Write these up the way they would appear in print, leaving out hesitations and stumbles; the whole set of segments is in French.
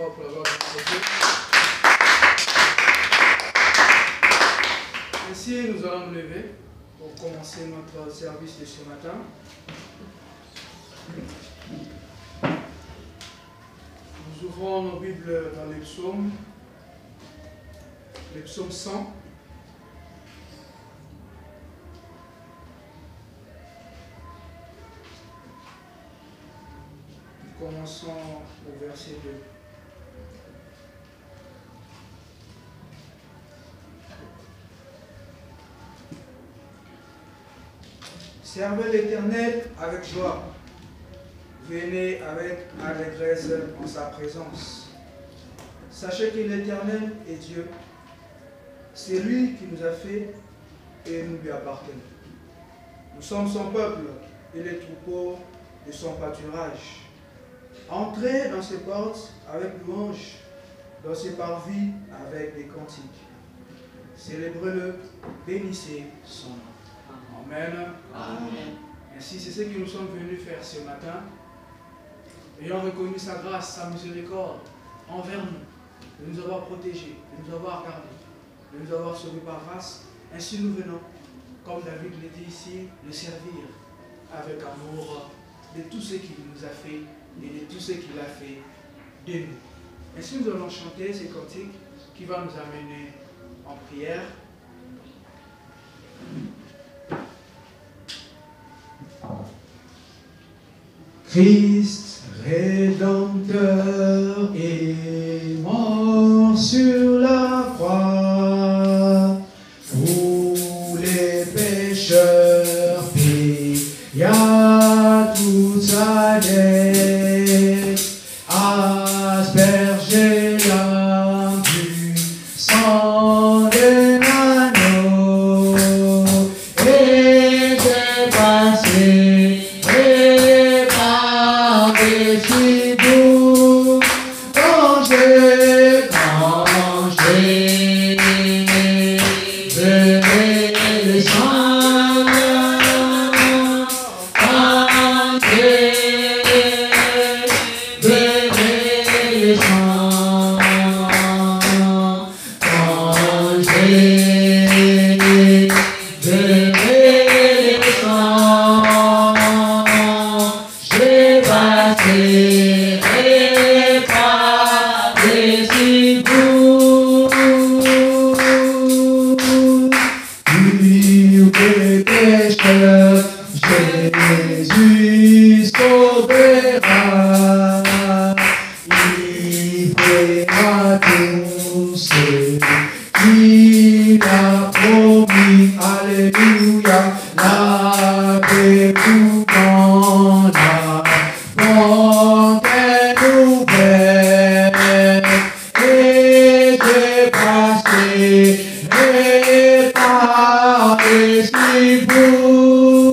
fort pour l'avoir accepté. Ainsi, nous allons nous lever pour commencer notre service de ce matin. Nous ouvrons nos Bibles dans les psaumes 100. Nous commençons au verset 2. Servez l'Éternel avec joie. Venez avec allégresse en sa présence. Sachez que l'Éternel est Dieu. C'est lui qui nous a fait et nous lui appartenons. Nous sommes son peuple et les troupeaux de son pâturage. Entrez dans ses portes avec louange, dans ses parvis avec des cantiques. Célébrez-le, bénissez son nom. Amen. Amen. Ainsi, c'est ce que nous sommes venus faire ce matin. Ayant reconnu sa grâce, sa miséricorde envers nous, de nous avoir protégés, de nous avoir gardés, de nous avoir sauvés par grâce. Ainsi nous venons, comme David l'a dit ici, le servir avec amour de tout ce qu'il nous a fait et de tout ce qu'il a fait de nous. Ainsi nous allons chanter ces cantiques qui vont nous amener en prière. Christ, Rédempteur, est mort sur la croix. Pour les pécheurs, paya toute sa dette. Aspergé l'âme du sang de l'agneau. Et j'ai passé Jésus sauvera, il paiera tout ce qu'il a promis. Alléluia, la paix dans la fontaine ouverte, et j'ai passé et par l'esprit vous.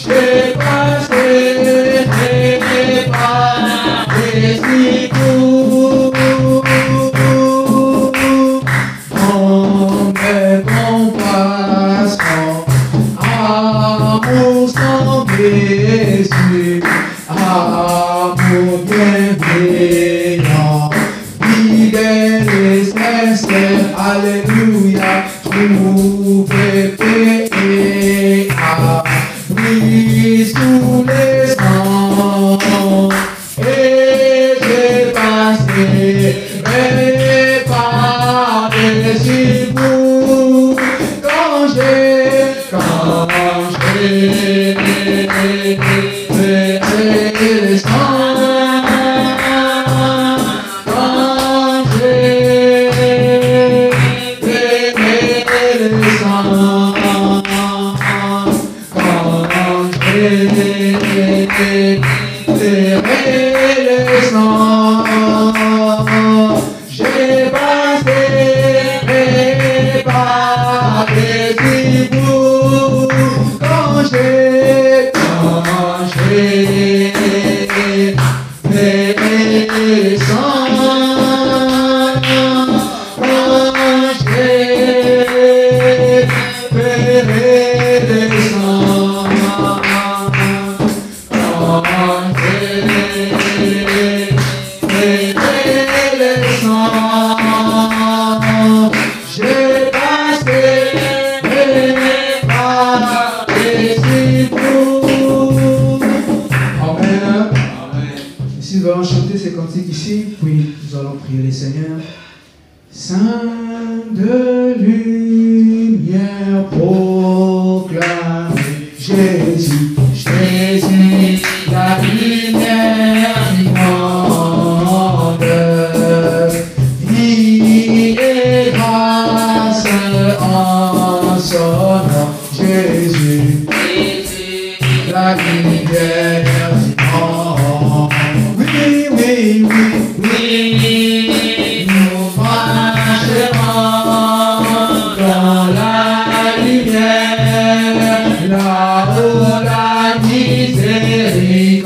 J'ai passé le sang. J'ai passé par les éboues quand j'ai fait le sang. Quand j'ai fait le sang. Quand j'ai passé par les éboues. Amen. Ici, nous allons chanter ces cantiques ici, puis nous allons prier le Seigneur. Saint de lumière proclame Jésus, Jésus, la lumière du monde. Vie et grâce en son nom, Jésus, Jésus, la lumière du monde. Oui, oui, oui, oui, nous marcherons dans la lumière, là où la miséricorde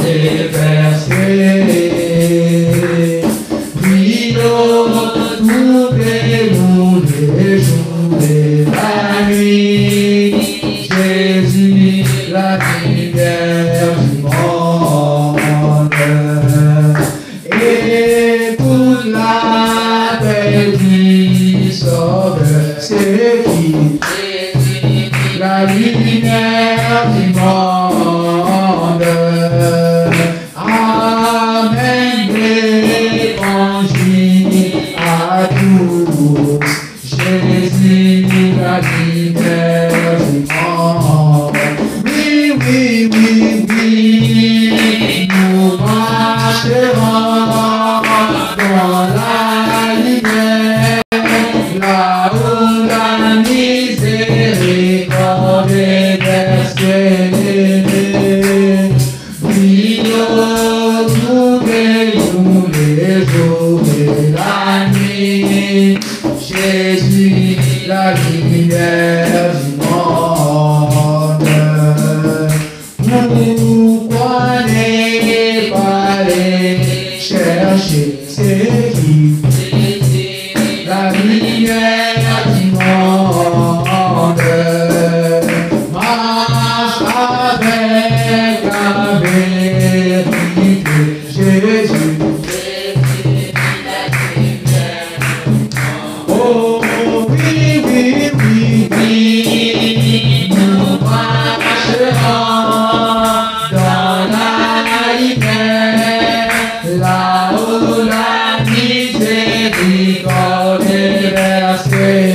est versée. Puis nous verrons les jours et la nuit, Jésus, la lumière du monde. Écoute l'appel du Sauveur, c'est qui? La lumière du monde. Amen, l'évangile à tous. Jésus, la lumière du monde. Oui, oui, oui, oui, nous marcherons dans la lumière, là où la miséricorde est versée. Oui, nous veillons les jours et la nuit, Jésus, la lumière du monde. Pourquoi n'est pas aller chercher c'est qui? La lumière du monde. Marche avec la vérité, Jésus. Oh oui, oui, oui, oui, nous marcherons dans la lumière, là où la miséricorde est versée.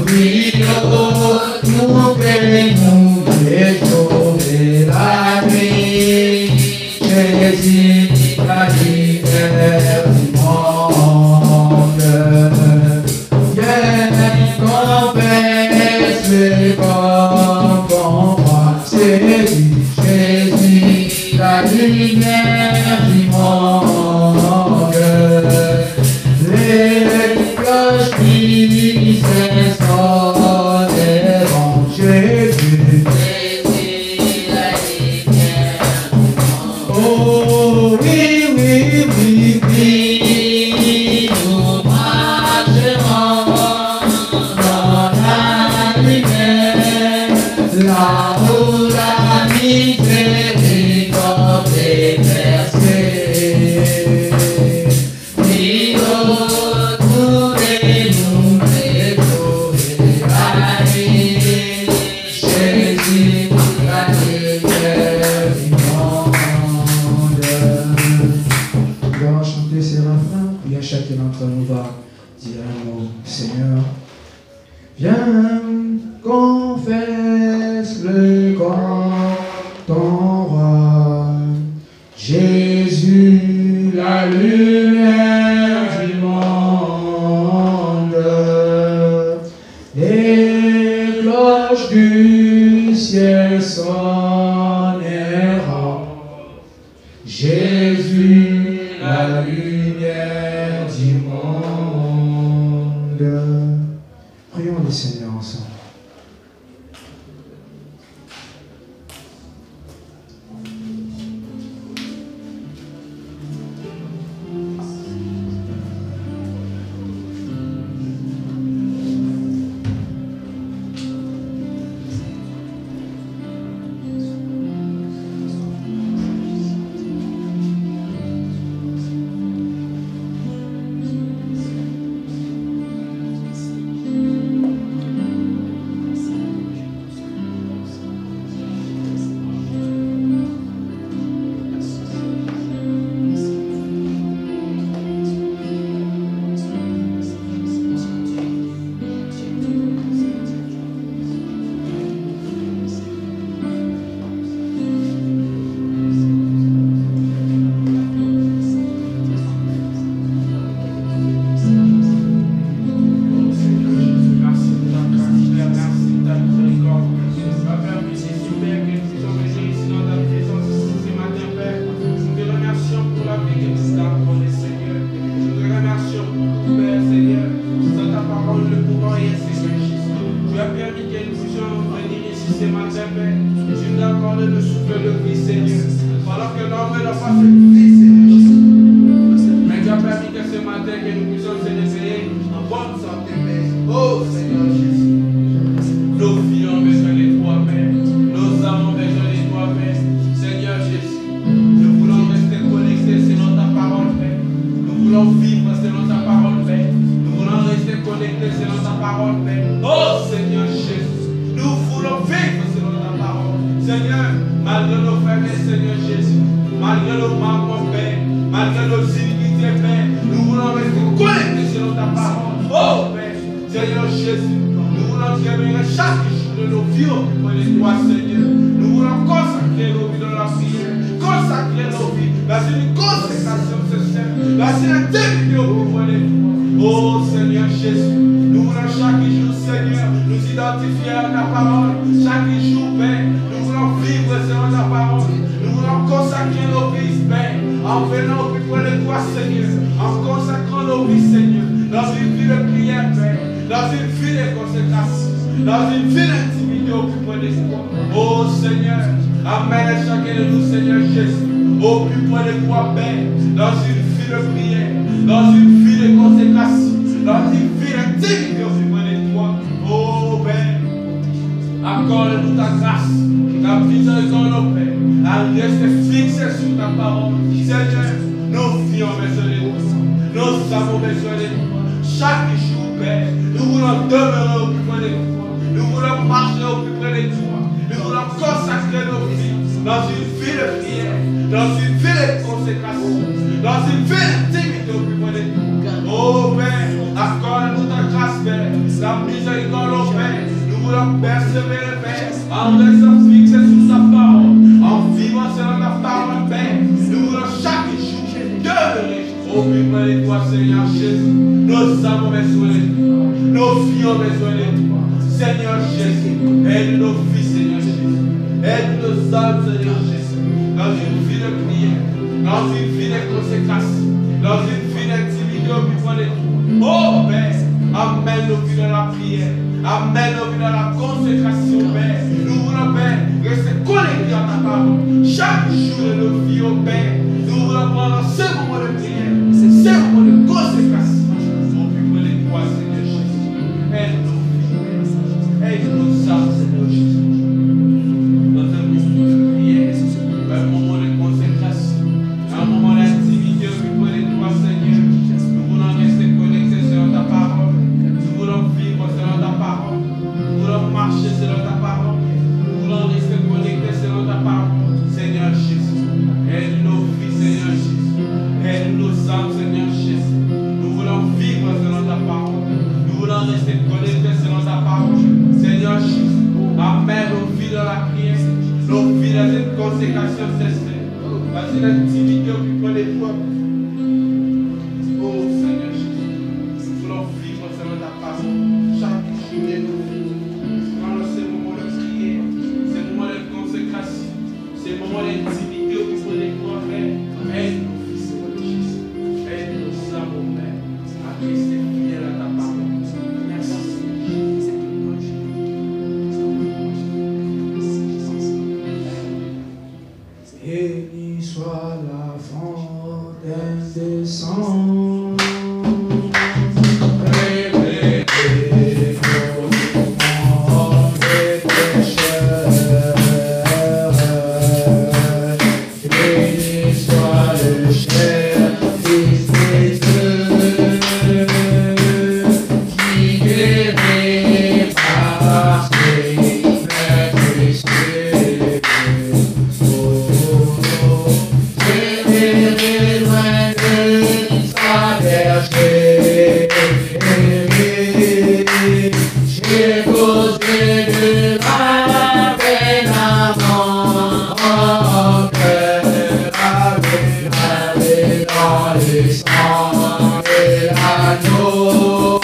Oui, nous verrons les jours et la nuit, Jésus, la lumière du monde. Viens, confesse le comprends, c'est lui, Jésus, la lumière du monde. Les cloches qui s'installent, Jésus, la lumière du monde. Oh oui, oui, oui, oui, nous marcherons dans la lumière, là où la miséricorde est versée. Puis nous verrons les jours et la nuit, Jésus, la lumière du monde. Nous allons chanter ces refrains, puis chacun d'entre nous va dire un mot. Seigneur, viens, confesse le corps, ton la lumière du monde. Prions le Seigneur ensemble. Béni soit la fontaine des sangs. Réveillez vos des pécheurs. Béni soit le cher Fils de Dieu, qui guérit par ses mains précieuses. J'ai loin de sa berger, j'ai causé de la peine à mon cœur, avec dans le sang et l'agneau,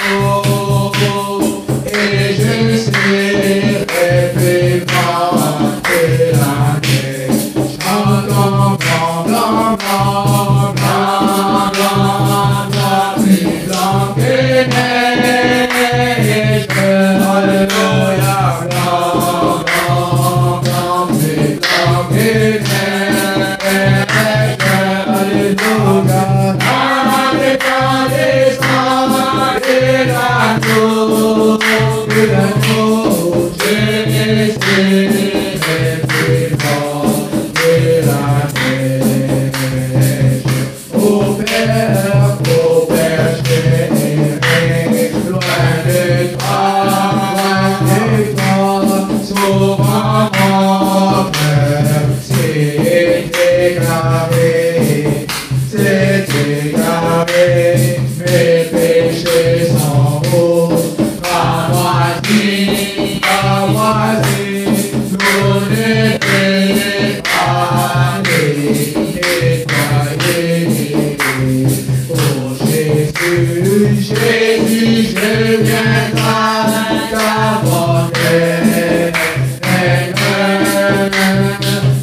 et je serai vivant de la neige. Chantons, blanc, blanc, blanc, blanc, blanc, blanc, plus blanc que neige. Alléluia, blanc, blanc, blanc, plus blanc que neige. Alléluia, avec la descente de l'agneau, je serai vivant de la neige. Au Père, j'irai loin de toi, souvent mon cœur s'est égaré, mes péchés sont hauts, nous ne peut aller nettoyer. Oh Jésus, Jésus, je viens ta bonté,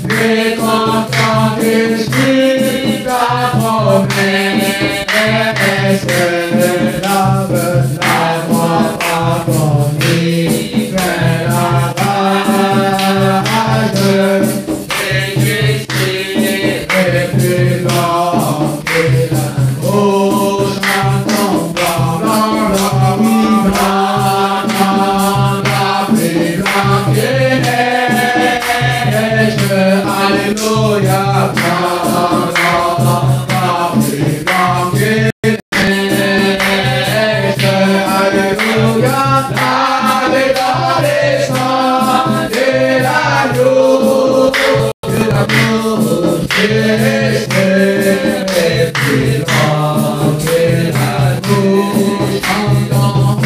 mécontent que je suis ta promesse, lave-moi pardonner, fais la rage, et Jésus est plus blanc que la oh, chantons blanc, blanc, blanc, oui, blanc, blanc, blanc, plus blanc que neige, alléluia, blanc, blanc, blanc, plus blanc que alléluia, lavé dans les sangs de l'agneau, je serai plus grand que l'agneau, chantons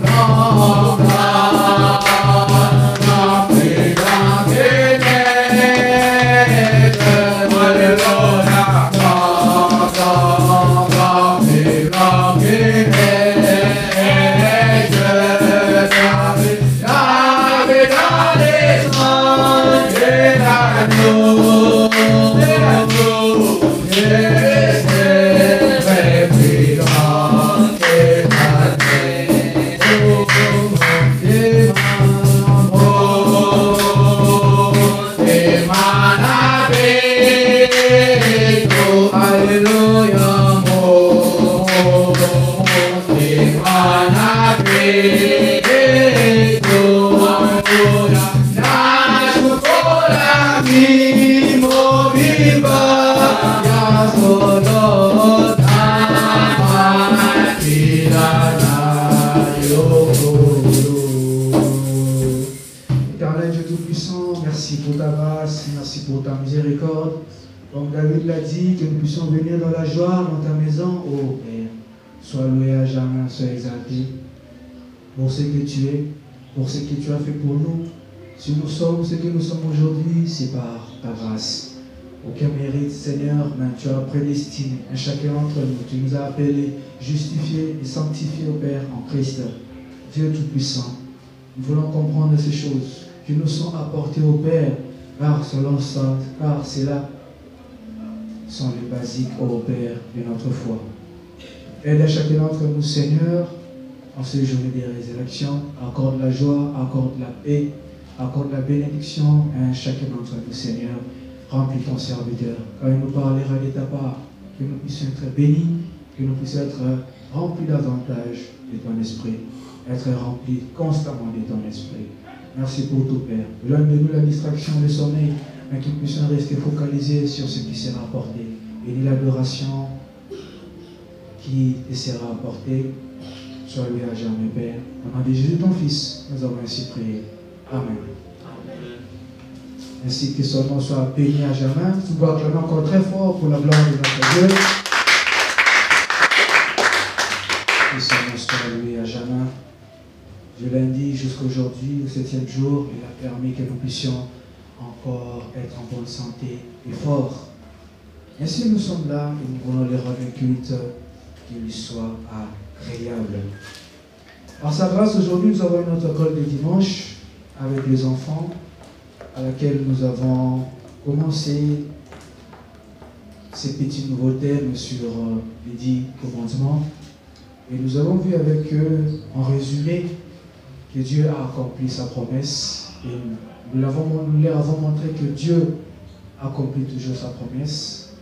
blanc, blanc, blanc, blanc, plus blanc que neige, alléluia, blanc, blanc, blanc, plus blanc que neige. Lavé dans les sangs de l'agneau, je serai plus grand que la neige. Et ma navette, alléluia, et ma navette. Éternel Dieu Tout-Puissant, merci pour ta grâce, merci pour ta miséricorde. Comme David l'a dit, que nous puissions venir dans la joie, dans ta maison, ô Père. Sois loué à jamais, sois exalté pour ce que tu es, pour ce que tu as fait pour nous. Si nous sommes ce que nous sommes aujourd'hui, c'est par ta grâce. Aucun mérite, Seigneur, mais tu as prédestiné à chacun d'entre nous. Tu nous as appelés, justifiés et sanctifiés, au Père, en Christ. Dieu Tout-Puissant, nous voulons comprendre ces choses qui nous sont apportées au Père, car c'est là sont les basiques, ô Père, de notre foi. Aide à chacun d'entre nous, Seigneur, en ces journées de résurrection. Accorde la joie, accorde la paix, accorde la bénédiction à chacun d'entre nous, Seigneur. remplis ton serviteur. Quand il nous parlera de ta part, que nous puissions être bénis, que nous puissions être remplis davantage de ton esprit, être remplis constamment de ton esprit. Merci pour tout, Père. Éloigne de nous la distraction, le sommeil, mais que nous puissions rester focalisés sur ce qui sera apporté. Bénis l'adoration qui te sera apportée. Sois loué à jamais, Père. Au nom de Jésus, ton Fils, nous avons ainsi prié. Amen. Ainsi que son nom soit béni à jamais. Nous pouvons acclamer encore très fort pour la gloire de notre Dieu. Que son nom soit loué à jamais. Je lundi jusqu'aujourd'hui, le 7e jour, il a permis que nous puissions encore être en bonne santé et forts. Ainsi nous sommes là et nous voulons les rendre un culte qui lui soit agréable. Par sa grâce, aujourd'hui, nous avons une autre école de dimanche avec les enfants, à laquelle nous avons commencé ces petits nouveaux thèmes sur les 10 commandements. Et nous avons vu avec eux, en résumé, que Dieu a accompli sa promesse. Et nous leur avons montré que Dieu accomplit toujours sa promesse.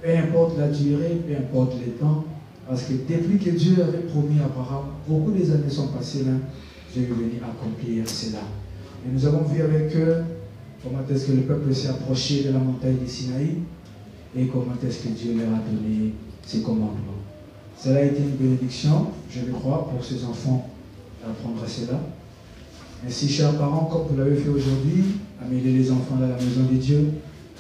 Peu importe la durée, peu importe les temps, parce que depuis que Dieu avait promis à Abraham, beaucoup des années sont passées là, Dieu est venu accomplir cela. Et nous avons vu avec eux comment est-ce que le peuple s'est approché de la montagne de Sinaï et comment est-ce que Dieu leur a donné ses commandements. Cela a été une bénédiction, je le crois, pour ces enfants d'apprendre cela. Ainsi, chers parents, comme vous l'avez fait aujourd'hui, amenez les enfants dans la maison de Dieu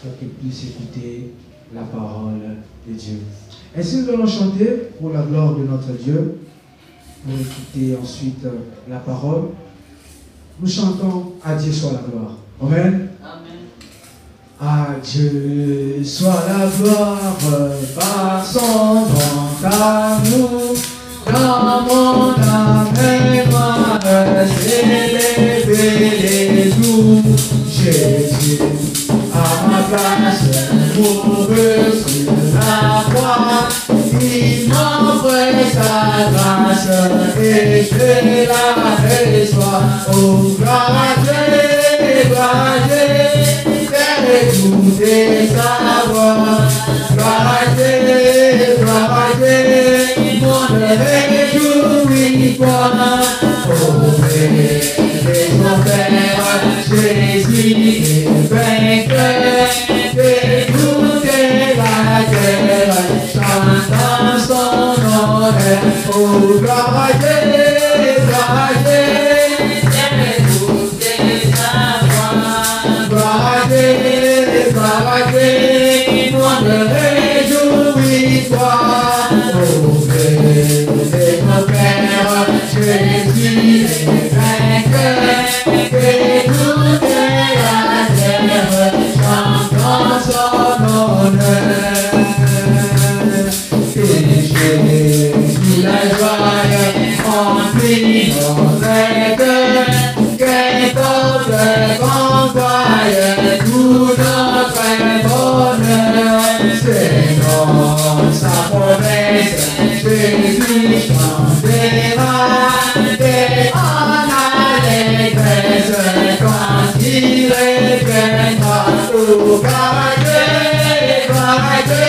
pour qu'ils puissent écouter la parole de Dieu. Ainsi, nous allons chanter pour la gloire de notre Dieu, pour écouter ensuite la parole. Nous chantons « À Dieu soit la gloire ». Amen. À Dieu soit la gloire par son grand amour. Dans mon âme et moi, s'élever les jours. Jésus, à ma place, mourut sur la croix. Il m'offre sa grâce et je la reçois. Oh, gloire à Dieu, gloire à Dieu, écoutez sa voix. Gloire à Dieu, mon réjouis toi. Oh, et mon Père, Jésus est vainqueur. Écoutez la terre, chantant son honneur. Oh, gloire à Dieu, écoutez sa voix. Gloire à Dieu, mon réjouis toi. Oh, et mon Père, Jésus est vainqueur. Écoutez la terre, chantant son honneur. Et Jésus la joie remplit nos cœurs. Qu'importe qu'envoie tout notre bonheur. C'est dans sa promesse, Jésus chantera. Et en allégresse quand il reviendra. Oh, gloire à Dieu,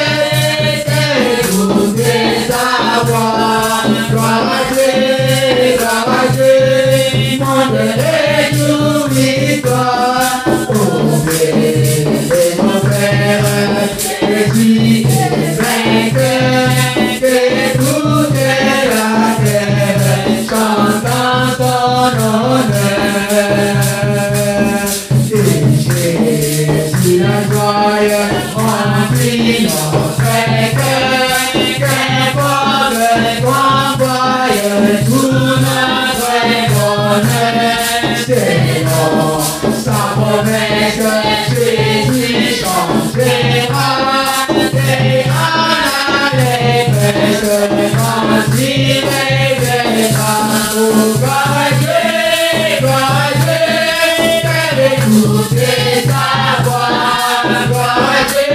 écoutez sa voix. Gloire à Dieu, mon réjouis toi. Oh, et mon Père, Jésus est vainqueur. Écoutez la terre, chantant son honneur. Et Jésus la joie remplit notre cœur. Qu'importe qu'envoie tout notre bonheur. C'est dans sa promesse, Jésus chantera. Et en allégresse quand il reviendra. Oh, gloire à Dieu, écoutez sa voix. Gloire à Dieu,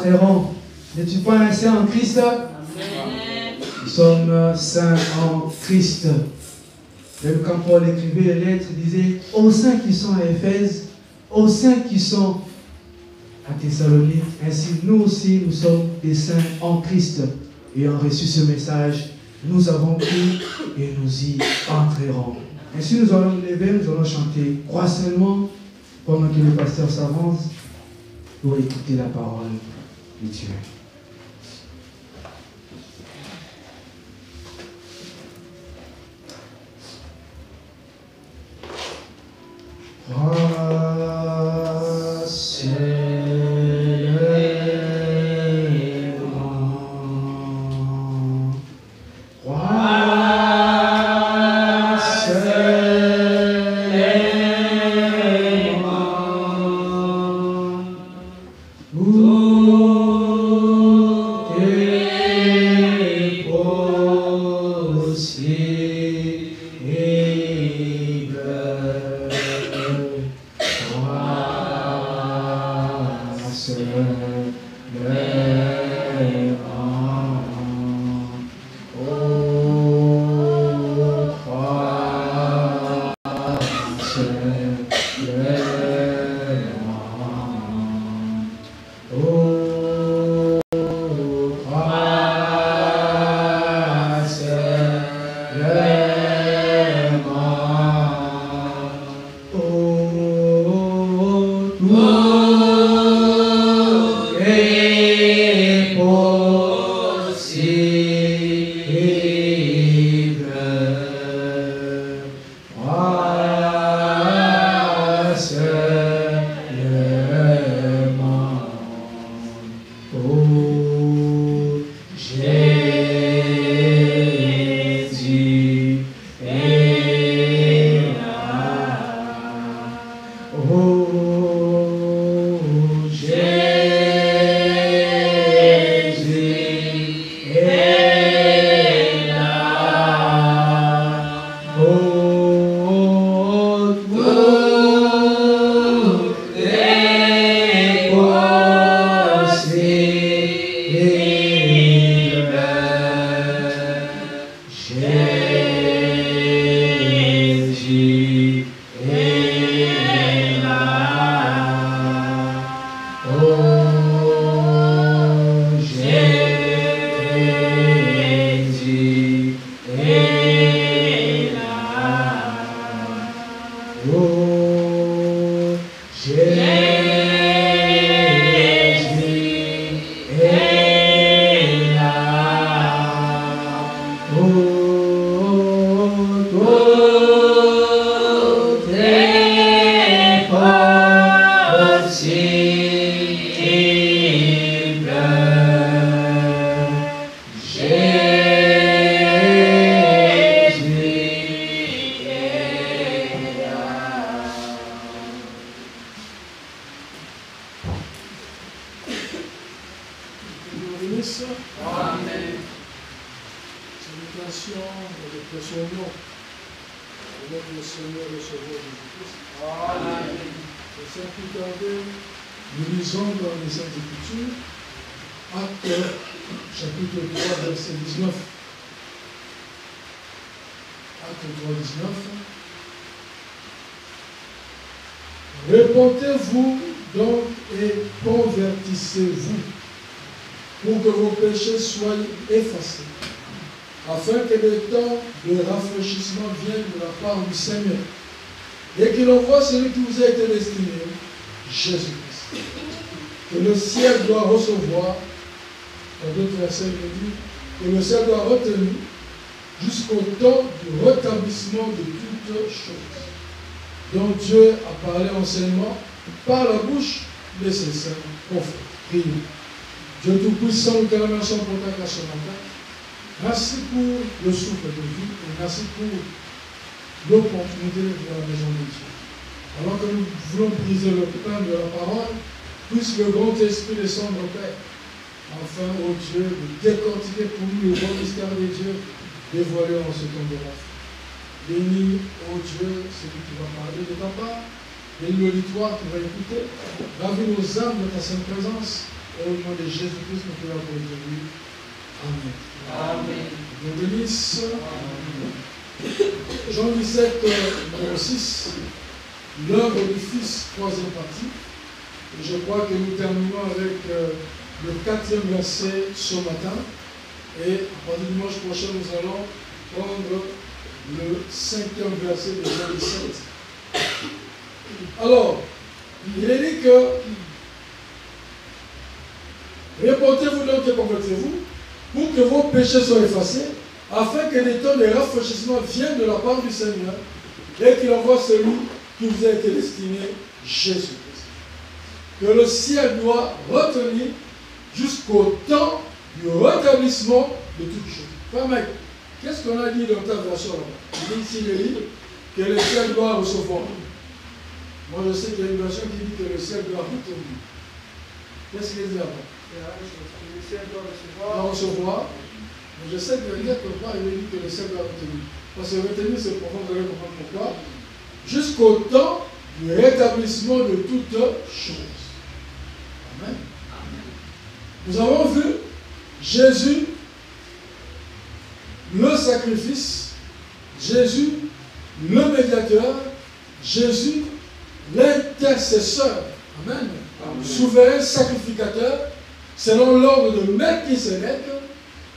entrerons. N'es-tu pas un saint en Christ? Nous sommes saints en Christ. Même quand Paul écrivait les lettres, il disait aux saints qui sont à Éphèse, aux saints qui sont à Thessalonique, ainsi nous aussi, nous sommes des saints en Christ. Ayant reçu ce message, nous avons cru et nous y entrerons. Ainsi nous allons nous lever, nous allons chanter « Crois seulement » pendant que le pasteur s'avance pour écouter la parole de Dieu. Crois seulement, crois seulement, tout est possible. Repentez-vous donc et convertissez-vous pour que vos péchés soient effacés, afin que le temps de rafraîchissement vienne de la part du Seigneur et qu'il envoie celui qui vous a été destiné, Jésus-Christ, que le ciel doit recevoir, dans d'autres versets il dit, que le ciel doit retenir jusqu'au temps du rétablissement de toutes choses, dont Dieu a parlé anciennement par la bouche de ses saints prophètes. Prions. Dieu Tout-Puissant, nous te remercions pour ta grâce ce matin. Merci pour le souffle de vie et merci pour l'opportunité de la maison de Dieu. Alors que nous voulons briser le pain de la parole, puisse le grand esprit descendre au Père, afin, ô Dieu, de décortiquer pour nous le grand mystère de Dieu dévoilé en ce temps de la fin. Bénis, ô Dieu, celui qui va parler de ta part. Bénis l'auditoire qui va écouter. Ravis nos âmes de ta sainte présence. Au nom de Jésus-Christ, nous prions pour aujourd'hui. Amen. Amen. Dieu bénisse. Jean 17, numéro 6, l'œuvre du Fils, troisième partie. Et je crois que nous terminons avec le 4e verset ce matin. Et à partir du dimanche prochain, nous allons prendre le 5e verset de Jean 17. Alors, il est dit que reportez-vous donc et convertissez-vous pour que vos péchés soient effacés, afin que les temps de rafraîchissement viennent de la part du Seigneur et qu'il envoie celui qui vous a été destiné, Jésus-Christ. Que le ciel doit retenir jusqu'au temps du rétablissement de toutes choses. Enfin, mec, qu'est-ce qu'on a dit dans ta version là-bas? Il dit ici le livre que le ciel doit recevoir. Moi, je sais qu'il y a une version qui dit que le ciel doit retenir. Qu'est-ce qu'il dit là-bas? Le ciel doit Doit recevoir. Mais je sais que quelque part, il dit que le ciel doit retenir. Parce que retenir, c'est profond, vous allez comprendre pourquoi. Jusqu'au temps du rétablissement de toutes choses. Amen. Nous avons vu Jésus, le sacrifice, Jésus, le médiateur, Jésus, l'intercesseur. Amen. Amen. Souverain sacrificateur, selon l'ordre de Melchisédek,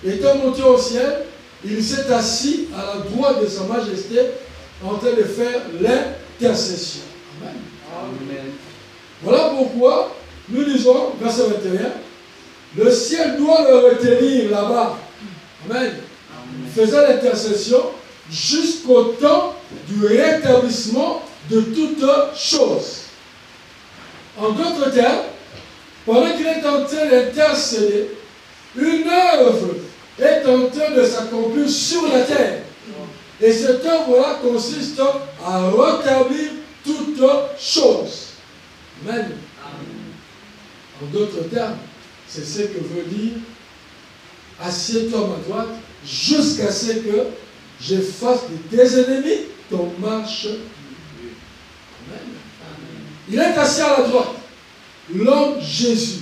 étant monté au ciel, il s'est assis à la droite de sa majesté en train de faire l'intercession. Amen. Amen. Voilà pourquoi nous lisons, verset 21, le ciel doit le retenir là-bas. Amen. Faisant l'intercession jusqu'au temps du rétablissement de toutes choses. En d'autres termes, pendant qu'il est en train d'intercéder, une œuvre est en train de s'accomplir sur la terre. Et cette œuvre-là consiste à rétablir toutes choses. Amen. En d'autres termes, c'est ce que veut dire assieds-toi à ma droite jusqu'à ce que je fasse de tes ennemis ton marche. Amen. Il est assis à la droite. L'homme Jésus,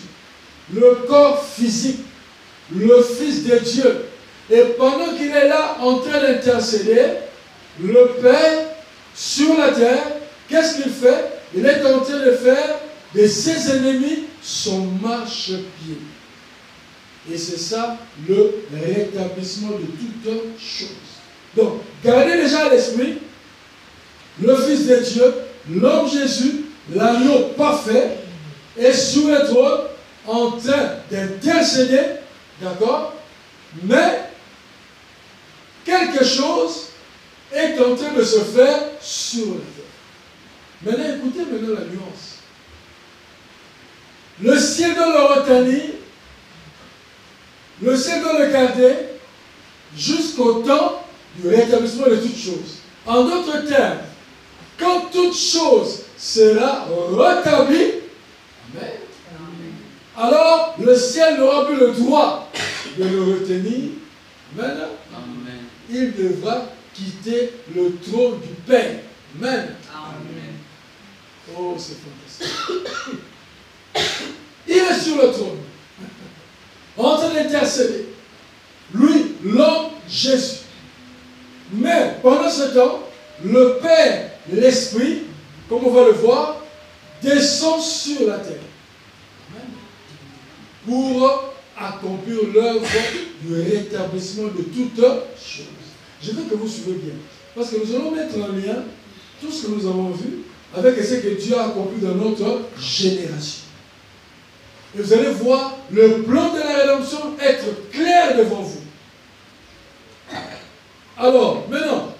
le corps physique, le Fils de Dieu. Et pendant qu'il est là en train d'intercéder, le Père sur la terre, qu'est-ce qu'il fait? Il est en train de faire de ses ennemis son marchepied. Et c'est ça le rétablissement de toutes choses. Donc, gardez déjà à l'esprit le Fils de Dieu, l'homme Jésus, l'agneau parfait, est sur le trône en train d'intercéder, d'accord? Mais quelque chose est en train de se faire sur la terre. Maintenant, écoutez maintenant la nuance. Le ciel doit le retenir, le ciel doit le garder jusqu'au temps du rétablissement de toutes choses. En d'autres termes, quand toute chose sera rétablie, amen, alors le ciel n'aura plus le droit de le retenir. Amen. Amen. Il devra quitter le trône du Père. Amen. Amen. Oh, c'est fantastique. Il est sur le trône, en train d'intercéder. Lui, l'homme Jésus. Mais pendant ce temps, le Père, l'Esprit, comme on va le voir, descend sur la terre. Amen. Pour accomplir l'œuvre du rétablissement de toutes choses. Je veux que vous suivez bien. Parce que nous allons mettre en lien tout ce que nous avons vu avec ce que Dieu a accompli dans notre génération. Et vous allez voir le plan de la rédemption être clair devant vous. Alors, maintenant,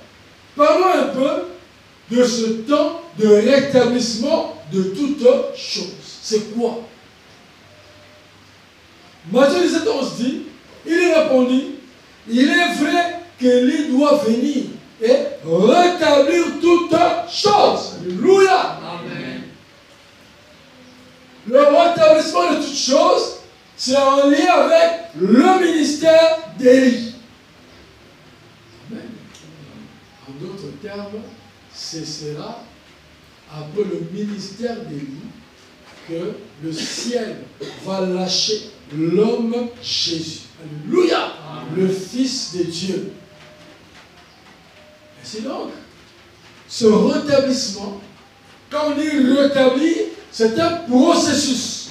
parlons un peu de ce temps de rétablissement de toutes choses. C'est quoi? Matthieu 17, 11 dit, il répondit, il est vrai qu'il doit venir et rétablir toutes choses. Alléluia. Amen. Le rétablissement de toutes choses, c'est en lien avec le ministère d'Élie. Amen. En d'autres termes, c'est cela, après le ministère d'Élie, que le ciel va lâcher l'homme Jésus. Alléluia! Le Fils de Dieu. Ainsi donc, ce rétablissement, quand on dit rétablir, c'est un processus.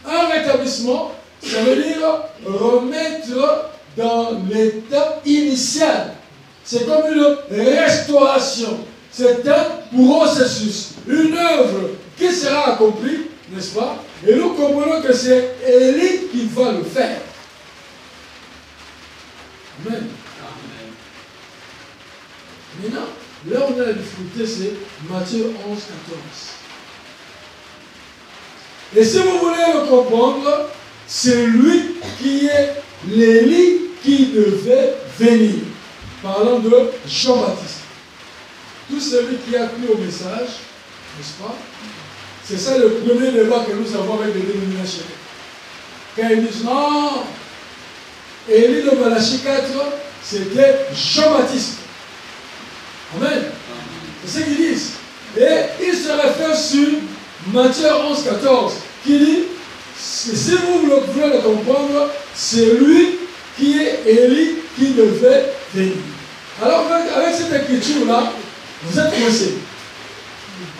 Un rétablissement, ça veut dire remettre dans l'état initial. C'est comme une restauration. C'est un processus, une œuvre qui sera accomplie, n'est-ce pas? Et nous comprenons que c'est Élie qui va le faire. Amen. Maintenant, là on a la difficulté, c'est Matthieu 11, 14. Et si vous voulez le comprendre, c'est lui qui est l'Élie qui devait venir. Parlant de Jean-Baptiste. Tout celui qui a cru au message, n'est-ce pas? C'est ça le premier débat que nous avons avec les dénominations. Quand ils disent non, Élie de Malachie 4, c'était Jean-Baptiste. Amen. C'est ce qu'ils disent. Et ils se réfèrent sur Matthieu 11, 14, qui dit, si vous voulez le comprendre, c'est lui qui est Élie qui devait venir. Alors avec cette écriture-là, vous êtes coincés.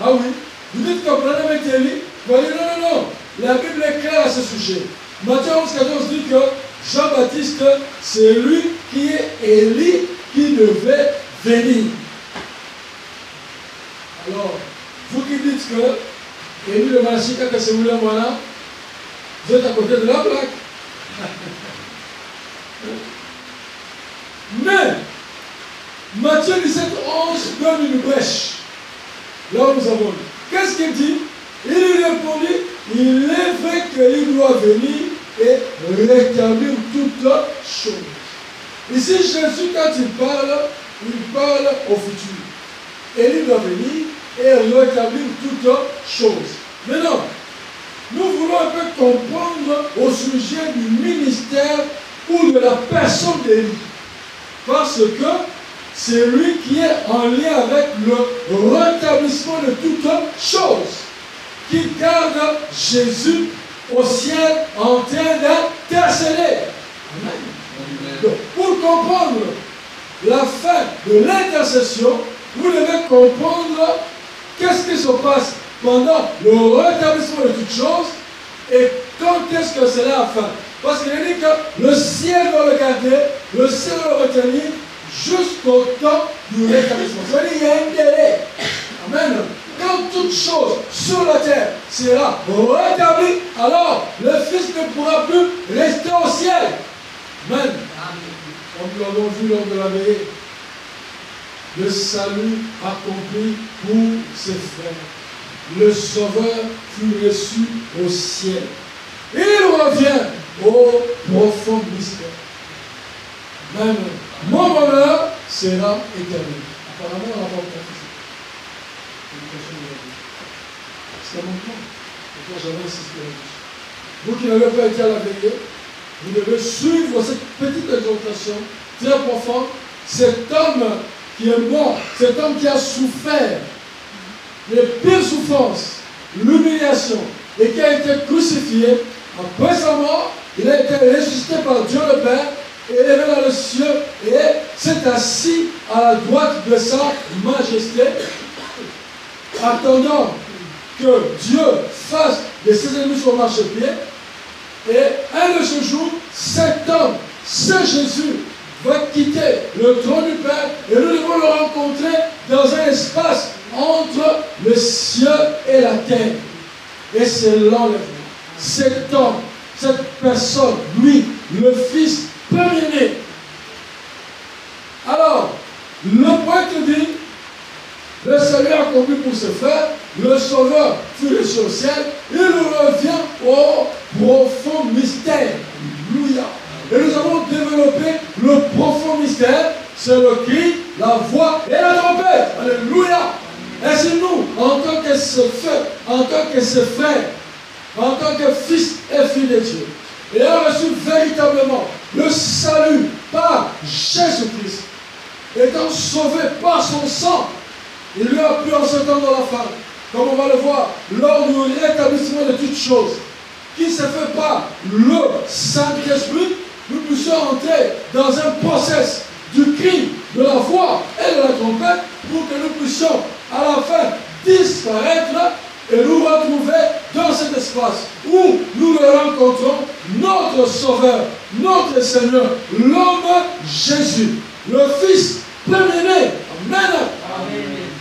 Ah oui. Vous dites comprenez avec Élie. Vous allez non, non, non. La Bible est claire à ce sujet. Matthieu 11, 14 dit que Jean-Baptiste, c'est lui qui est Élie qui devait venir. Alors, vous qui dites que Élie de Malachie, quand c'est vous là, voilà, vous êtes à côté de la plaque. Mais, Matthieu 17, 11 donne une brèche. Là où nous avons lu. Qu'est-ce qu'il dit? Il lui répondit, il est vrai qu'il doit venir et rétablir toutes choses. Ici, Jésus, quand il parle au futur. Et il doit venir et rétablir toutes choses. Maintenant, nous voulons un peu comprendre au sujet du ministère ou de la personne d'Élie. Parce que c'est lui qui est en lien avec le rétablissement de toutes choses, qui garde Jésus au ciel en train d'intercéder. Donc, pour comprendre la fin de l'intercession, vous devez comprendre qu'est-ce qui se passe pendant le rétablissement de toutes choses et quand est-ce que c'est la fin. Parce qu'il dit que le ciel va le garder, le ciel va le retenir jusqu'au temps du rétablissement. Ça veut dire qu'il y a un délai. Amen. Quand toute chose sur la terre sera rétablie, alors le Fils ne pourra plus rester au ciel. Amen. Comme nous l'avons vu lors de la veillée, le salut accompli pour ses frères. Le Sauveur fut reçu au ciel. Il revient au profond mystère. Même mon bonheur sera éternel. Apparemment, on n'a pas compris. C'est à mon point. Pourquoi j'avais insisté là-dessus. Vous qui n'avez pas été à la veillée, vous devez suivre cette petite exhortation très profonde. Cet homme qui est mort, cet homme qui a souffert les pires souffrances, l'humiliation, et qui a été crucifié, après sa mort, il a été ressuscité par Dieu le Père, élevé dans le ciel, et s'est assis à la droite de sa majesté, attendant que Dieu fasse de ses ennemis son marchepied. Et un de ce jour, cet homme, ce Jésus, va quitter le trône du Père et nous devons le rencontrer dans un espace entre le ciel et la terre. Et c'est l'enlèvement. Cet homme, cette personne, lui, le Fils premier-né. Alors, le poète dit, le salut accompli pour ses frères, le Sauveur fut reçu au ciel, il revient au profond mystère. Alléluia. Et nous avons développé le profond mystère, c'est le cri, la voix et la trompette. Alléluia. Et c'est nous, en tant que ses frères, en tant que fils et filles de Dieu, et a reçu véritablement le salut par Jésus-Christ, étant sauvé par son sang, il lui a plu en ce temps dans la femme. comme on va le voir, lors du rétablissement de toutes choses, qui se fait par le Saint-Esprit, nous puissions entrer dans un process du cri, de la voix et de la trompette pour que nous puissions à la fin disparaître et nous retrouver dans cet espace où nous le rencontrons, notre Sauveur, notre Seigneur, l'homme Jésus, le Fils premier-né. Amen.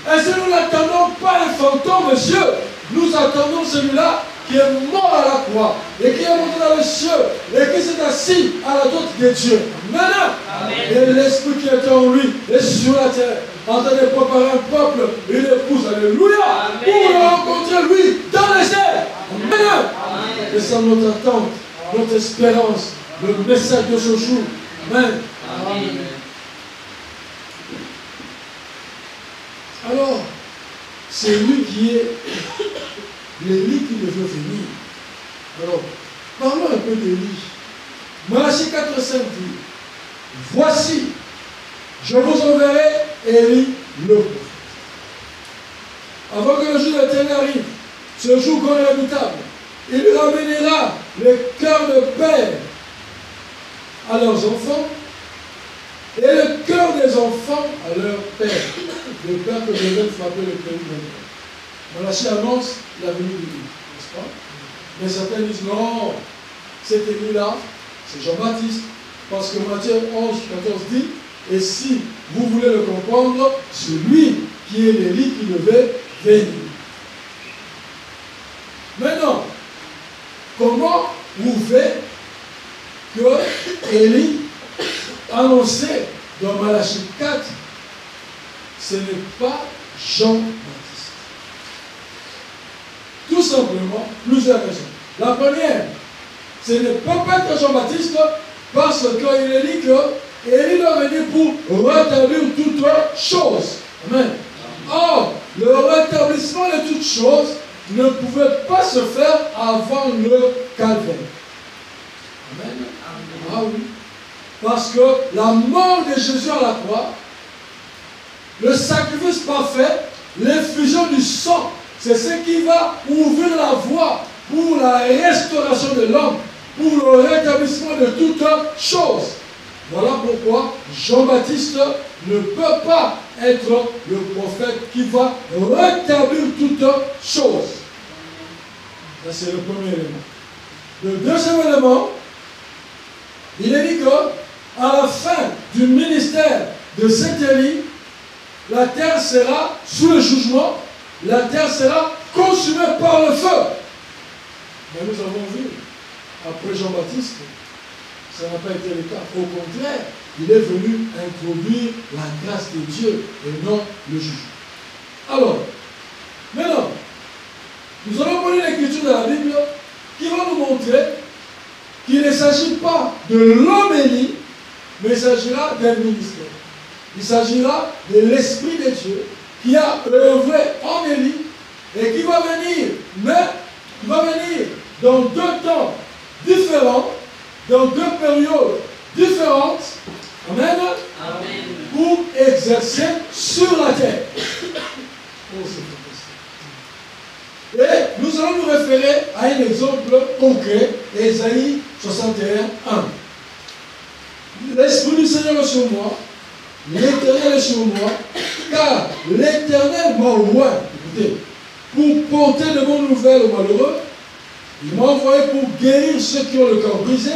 Et si nous n'attendons pas un fantôme, monsieur, nous attendons celui-là qui est mort à la croix et qui est monté dans les cieux et qui s'est assis à la droite de Dieu. Amen. Et l'Esprit qui est en lui est sur la terre, en train de préparer un peuple, une épouse, alléluia, pour le rencontrer lui dans les airs. Amen. Et c'est notre attente, notre espérance, le message de ce jour. Amen. Alors, c'est lui qui est l'Élie qui devait venir. Alors, parlons un peu d'Élie. Malachie 4,5 dit, voici, je vous enverrai Élie le prophète. Avant que le jour de l'Éternel arrive, ce jour qu'on est redoutable, il ramènera le cœur de père à leurs enfants et le cœur des enfants à leur père. Le père que devait frapper le pays de Malachie annonce la venue de Élie, n'est-ce pas? Mais certains disent non, cet Élie-là, c'est Jean-Baptiste. Parce que Matthieu 11, 14 dit, et si vous voulez le comprendre, c'est lui qui est l'Élie qui devait venir. Maintenant, comment prouver que Élie annoncé dans Malachie 4, ce n'est pas Jean-Baptiste? Tout simplement, plusieurs raisons. La première, ce ne peut pas être Jean-Baptiste parce qu'il est dit que Élie doit venir pour rétablir toutes choses. Amen. Or, le rétablissement de toutes choses ne pouvait pas se faire avant le calvaire. Amen. Ah oui. Parce que la mort de Jésus à la croix, le sacrifice parfait, l'effusion du sang, c'est ce qui va ouvrir la voie pour la restauration de l'homme, pour le rétablissement de toutes choses. Voilà pourquoi Jean-Baptiste ne peut pas être le prophète qui va rétablir toutes choses. Ça, c'est le premier élément. Le deuxième élément, il est dit qu'à la fin du ministère de cet Élie, la terre sera sous le jugement, la terre sera consumée par le feu. Mais nous avons vu, après Jean-Baptiste, ça n'a pas été le cas. Au contraire, il est venu introduire la grâce de Dieu et non le jugement. Alors, maintenant, nous allons prendre l'écriture de la Bible qui va nous montrer qu'il ne s'agit pas de l'homme Élie, mais il s'agira d'un ministère. Il s'agira de l'Esprit de Dieu qui a œuvré en Élie et qui va venir, mais qui va venir dans deux temps différents, dans deux périodes différentes, amen, amen, pour exercer sur la terre. Oh, c'est fantastique. Et nous allons nous référer à un exemple concret, Ésaïe 61, 1. L'Esprit du Seigneur est sur moi, l'Éternel est sur moi, car l'Éternel m'a oint, écoutez, pour porter de bonnes nouvelles aux malheureux. Il m'a envoyé pour guérir ceux qui ont le cœur brisé,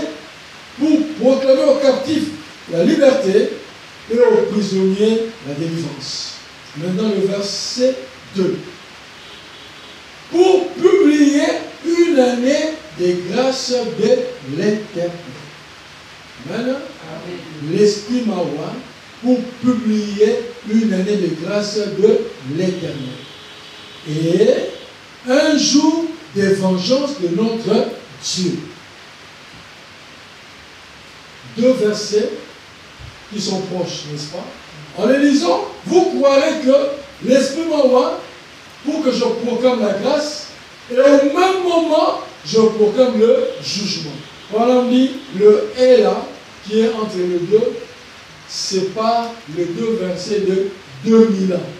pour proclamer aux captifs la liberté et aux prisonniers la délivrance. Maintenant le verset 2. Pour publier une année des grâces de l'Éternel. Amen. L'Esprit m'a oint pour publier une année de grâce de l'Éternel. Et un jour de vengeance de notre Dieu. Deux versets qui sont proches, n'est-ce pas? En les lisant, vous croirez que l'Esprit m'a oint pour que je proclame la grâce et au même moment, je proclame le jugement. Voilà, on dit le « et » là, qui est entre les deux, c'est pas les deux versets de 2000 ans.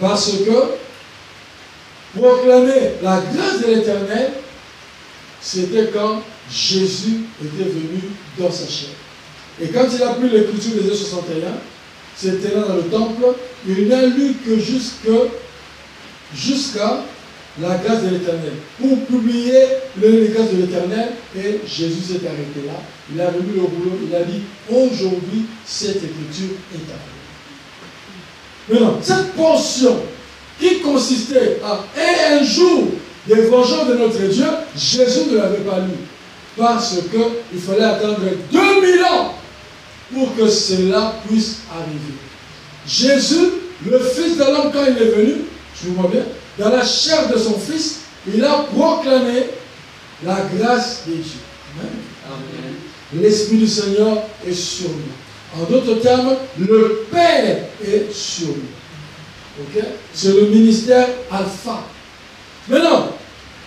Parce que proclamer la grâce de l'Éternel, c'était quand Jésus était venu dans sa chair. Et quand il a pris l'écriture des 61, c'était là dans le temple, il n'a lu que jusqu'à la grâce de l'Éternel. Pour publier les grâces de l'Éternel, et Jésus s'est arrêté là. Il a remis le rouleau, il a dit, aujourd'hui, cette écriture est arrivée. Maintenant, cette portion qui consistait à un jour des vengeances de notre Dieu, Jésus ne l'avait pas lu. Parce qu'il fallait attendre 2000 ans pour que cela puisse arriver. Jésus, le Fils de l'homme, quand il est venu, je vous vois bien, dans la chair de son Fils, il a proclamé la grâce de Dieu. Amen. L'Esprit du Seigneur est sur nous. En d'autres termes, le Père est sur nous. Okay? C'est le ministère alpha. Maintenant,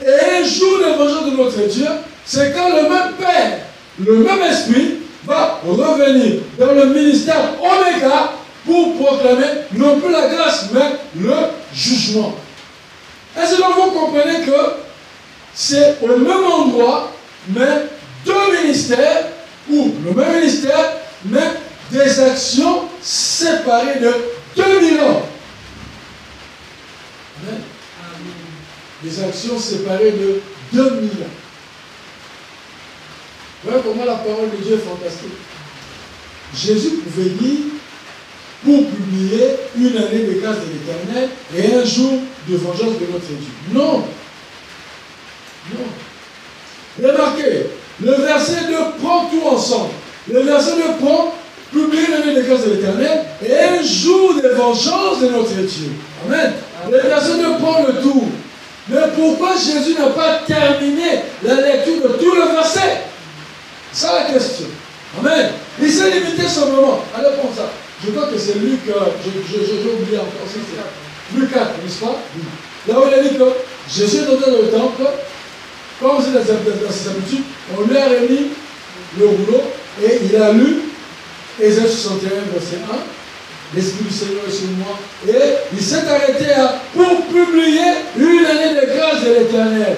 et un jour de vengeance de notre Dieu, c'est quand le même Père, le même Esprit, va revenir dans le ministère oméga pour proclamer non plus la grâce, mais le jugement. Est-ce que vous comprenez que c'est au même endroit, mais deux ministères, ou le même ministère, mais des actions séparées de 2000 ans. Amen. Des actions séparées de 2000 ans. Voilà comment la parole de Dieu est fantastique. Jésus pouvait dire, pour publier une année de grâce de l'Éternel et un jour de vengeance de notre Dieu. Non. Non. Remarquez, le verset 2 prend tout ensemble. Le verset 2 prend, publier une année de grâce de l'Éternel et un jour de vengeance de notre Dieu. Amen. Le verset 2 prend le tout. Mais pourquoi Jésus n'a pas terminé la lecture de tout le verset? C'est la question. Amen. Il s'est limité simplement. Allez prendre ça. Je crois que c'est Luc, j'ai oublié encore, c'est Luc 4, n'est-ce pas? Là où il a dit que Jésus est entré dans le temple, comme c'est dans ses habitudes, on lui a remis le rouleau et il a lu Ésaïe 61, verset 1. L'Esprit du Seigneur est sur moi. Et il s'est arrêté pour publier une année de grâce de l'Éternel.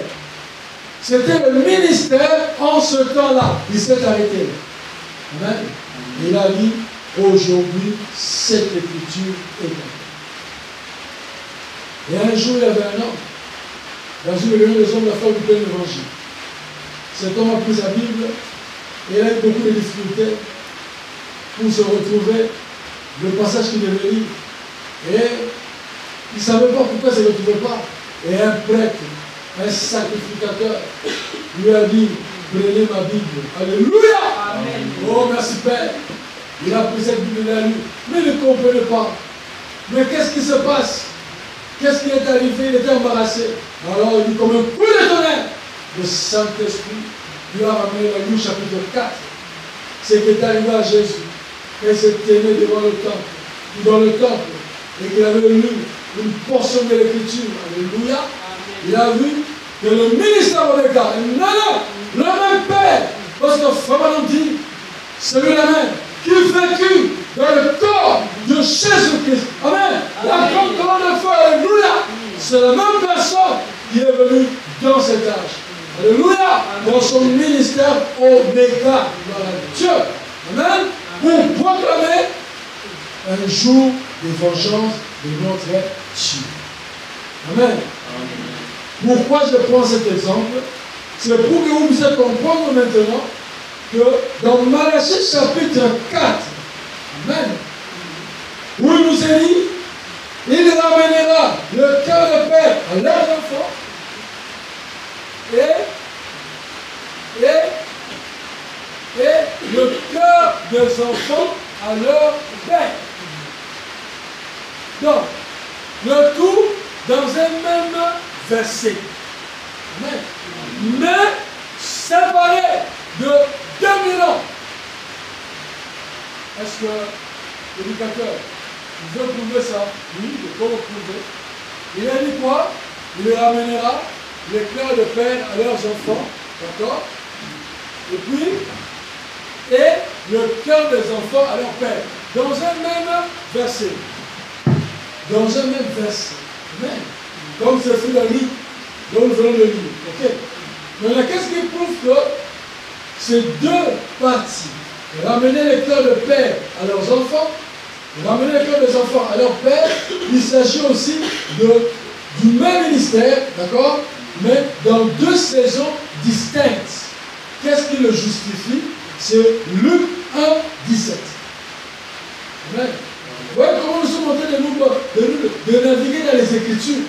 C'était le ministère en ce temps-là. Il s'est arrêté. Amen. Il a dit, aujourd'hui, cette écriture est là. Et un jour, il y avait un homme. Dans une réunion des hommes, la femme du plein évangile. Cet homme a pris sa Bible et il a eu beaucoup de difficultés pour se retrouver le passage qu'il devait lire. Et il ne savait pas pourquoi il ne se retrouvait pas. Et un prêtre, un sacrificateur, lui a dit, prenez ma Bible. Alléluia. Amen. Oh, merci Père. Il a pris cette Bible et l'a lu. Mais il ne comprenait pas. Mais qu'est-ce qui se passe? Qu'est-ce qui est arrivé? Il était embarrassé. Alors il dit comme un coup de tonnerre. Le Saint-Esprit lui a ramené dans Luc chapitre 4. Ce qui est arrivé à Jésus. Quand il s'est tenu devant le temple, et qu'il avait lu une portion de l'Écriture. Alléluia. Il a vu que le ministère de l'État, le même Père, parce que Frère dit, c'est lui la même, qui vécut dans le corps de Jésus-Christ. Amen. La grande colonne de feu, alléluia. C'est la même personne qui est venue dans cet âge. Alléluia. Dans son ministère oméga. Dieu. Amen. Pour proclamer un jour de vengeance de notre Dieu. Amen. Pourquoi je prends cet exemple? C'est pour que vous puissiez comprendre maintenant que dans Malachie chapitre 4, Amen, où il nous est dit, il ramènera le cœur de père à leurs enfants et le cœur des enfants à leur père. Donc, le tout dans un même verset. Amen. Mais séparé de 2000 ans. Est-ce que l'éducateur veut prouver ça? Oui, il peut le prouver. Il a dit quoi? Il ramènera les cœurs de père à leurs enfants. D'accord? Et puis, le cœur des enfants à leur père. Dans un même verset. Dans un même verset. Amen. comme c'est fait dans Luc, dont nous venons de lire. Ok. Maintenant, qu'est-ce qui prouve que ces deux parties, ramener les cœurs de père à leurs enfants, ramener les cœurs des enfants à leur père, il s'agit aussi du même ministère, d'accord, mais dans deux saisons distinctes. Qu'est-ce qui le justifie? C'est Luc 1, 17. Amen. Vous voyez comment nous sommes en train de naviguer dans les Écritures.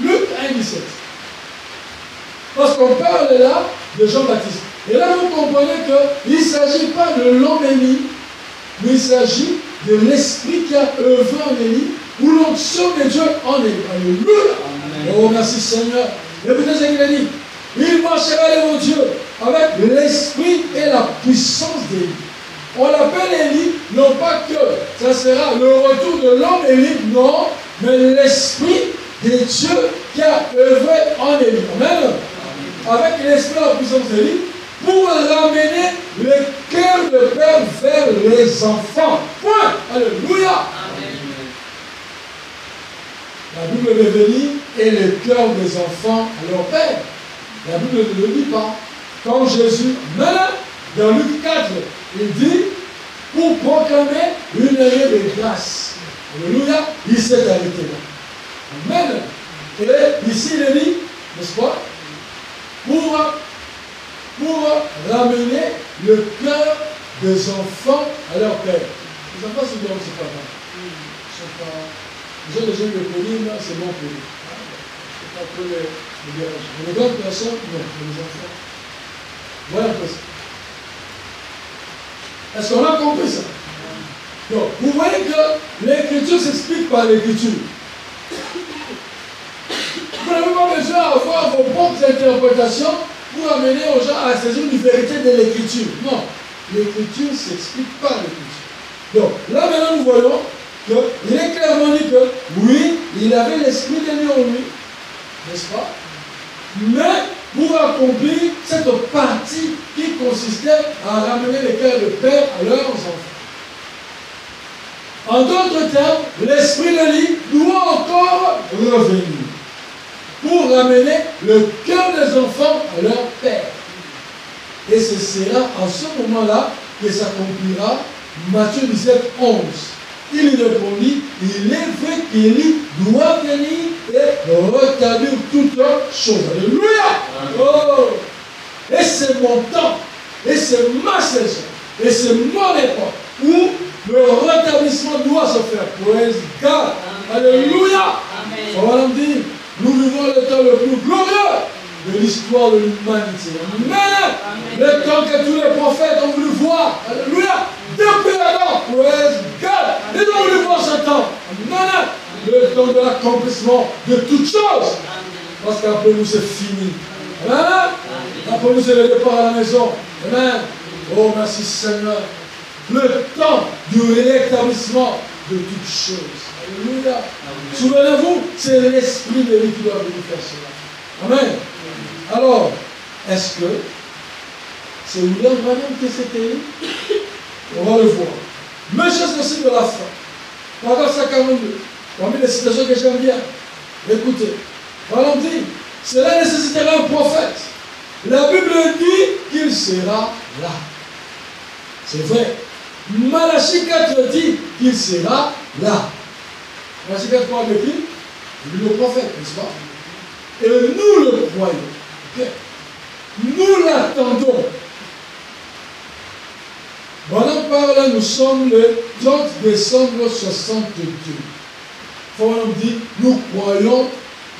Luc 1, 17. Parce qu'on parle là de Jean-Baptiste. Et là, vous comprenez qu'il ne s'agit pas de l'homme Élie, mais il s'agit de l'Esprit qui a œuvré en Élie, ou l'onction de Dieu en Élie. Alléluia. Oh, merci Seigneur. Écoutez ce qu'il a dit. Il marchera devant Dieu avec l'esprit et la puissance d'Élie. On l'appelle Élie, non pas que ça sera le retour de l'homme Élie, non, mais l'esprit de Dieu qui a œuvré en Élie. Amen. Avec l'esprit et la puissance d'Élie, pour ramener le cœur de père vers les enfants. Point. Alléluia. La Bible révèle et le cœur des enfants à leur père. La Bible ne le dit pas. Quand Jésus, maintenant, dans Luc 4, il dit, pour proclamer une année de grâce. Alléluia, il s'est arrêté là. Amen. Et ici, il dit, n'est-ce pas, pour ramener le cœur des enfants à leur père. Les enfants, c'est bien, c'est pas grave. Les gens de colline, c'est bon pour eux. C'est pas pour les villages. Mais les grandes personnes, non, pour les enfants. Voilà un peu ça. Est-ce qu'on a compris ça? Donc, vous voyez que l'écriture s'explique par l'écriture. Vous n'avez pas besoin d'avoir vos propres interprétations pour amener aux gens à saisir une vérité de l'écriture. Non, l'écriture s'explique par l'écriture. Donc, là maintenant nous voyons qu'il est clairement dit que, oui, il avait l'esprit de Dieu en lui, n'est-ce pas? Mais pour accomplir cette partie qui consistait à ramener les cœurs de père à leurs enfants. En d'autres termes, l'esprit de lui doit encore revenir pour ramener le cœur des enfants à leur père. Et ce sera en ce moment-là que s'accomplira Matthieu 17, 11. Il répondit, il est vrai qu'il doit venir et rétablir toutes choses. Alléluia! Oh! Et c'est mon temps, et c'est ma saison, et c'est mon époque où le rétablissement doit se faire. Praise God! Alléluia! On va dire, nous vivons le temps le plus glorieux de l'histoire de l'humanité. Amen! Le temps que tous les prophètes ont voulu voir. Alléluia! Depuis alors, praise God! Ils ont voulu voir ce temps. Amen! Le temps de l'accomplissement de toutes choses. Parce qu'après nous, c'est fini. Amen! Après nous, c'est le départ à la maison. Amen! Oh, merci Seigneur. Le temps du rétablissement de toutes choses. Alléluia! Souvenez-vous, c'est l'esprit de lui qui doit venir faire cela. Amen! Alors, est-ce que c'est William Branham qui s'est élu? On va le voir. Mais juste aussi de la fin. Paragraphe 142. Parmi les citations que j'aime bien. Écoutez. Voilà, on dit, cela nécessitera un prophète. La Bible dit qu'il sera là. C'est vrai. Malachie 4 dit qu'il sera là. Malachie 4 parle de qui? Le prophète, n'est-ce pas? Et nous le croyons. Okay. Nous l'attendons. Voilà, par là, nous sommes le 30 décembre 62. On dit, nous croyons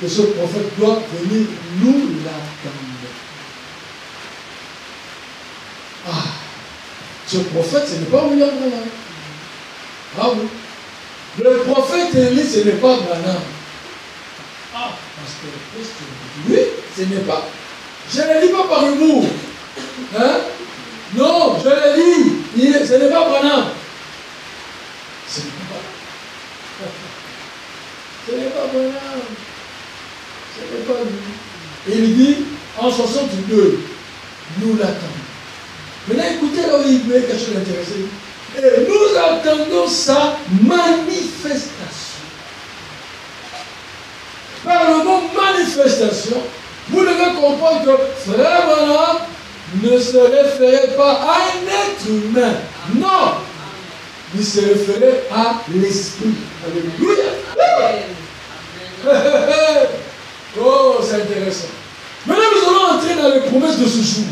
que ce prophète doit venir, nous l'attendons. Ah, ce prophète, ce n'est pas William Branham. Ah oui. Le prophète Élie, ce n'est pas Branham. Ah, parce que Christ dit, oui, ce n'est pas. Je ne le dis pas par humour. Hein? Non, je le dis. Ce n'est pas Branham. Ce n'est pas. Ce n'est pas Branham. Ce n'est pas lui. Et il dit, en 62, nous l'attendons. Maintenant, écoutez là où il met quelque chose d'intéressant. Et nous attendons sa manifestation. par le mot manifestation, vous devez comprendre que Frère Branham ne se référait pas à un être humain. Non! Il se référait à l'esprit. Alléluia! Oh, c'est intéressant. Maintenant, nous allons entrer dans les promesses de ce jour.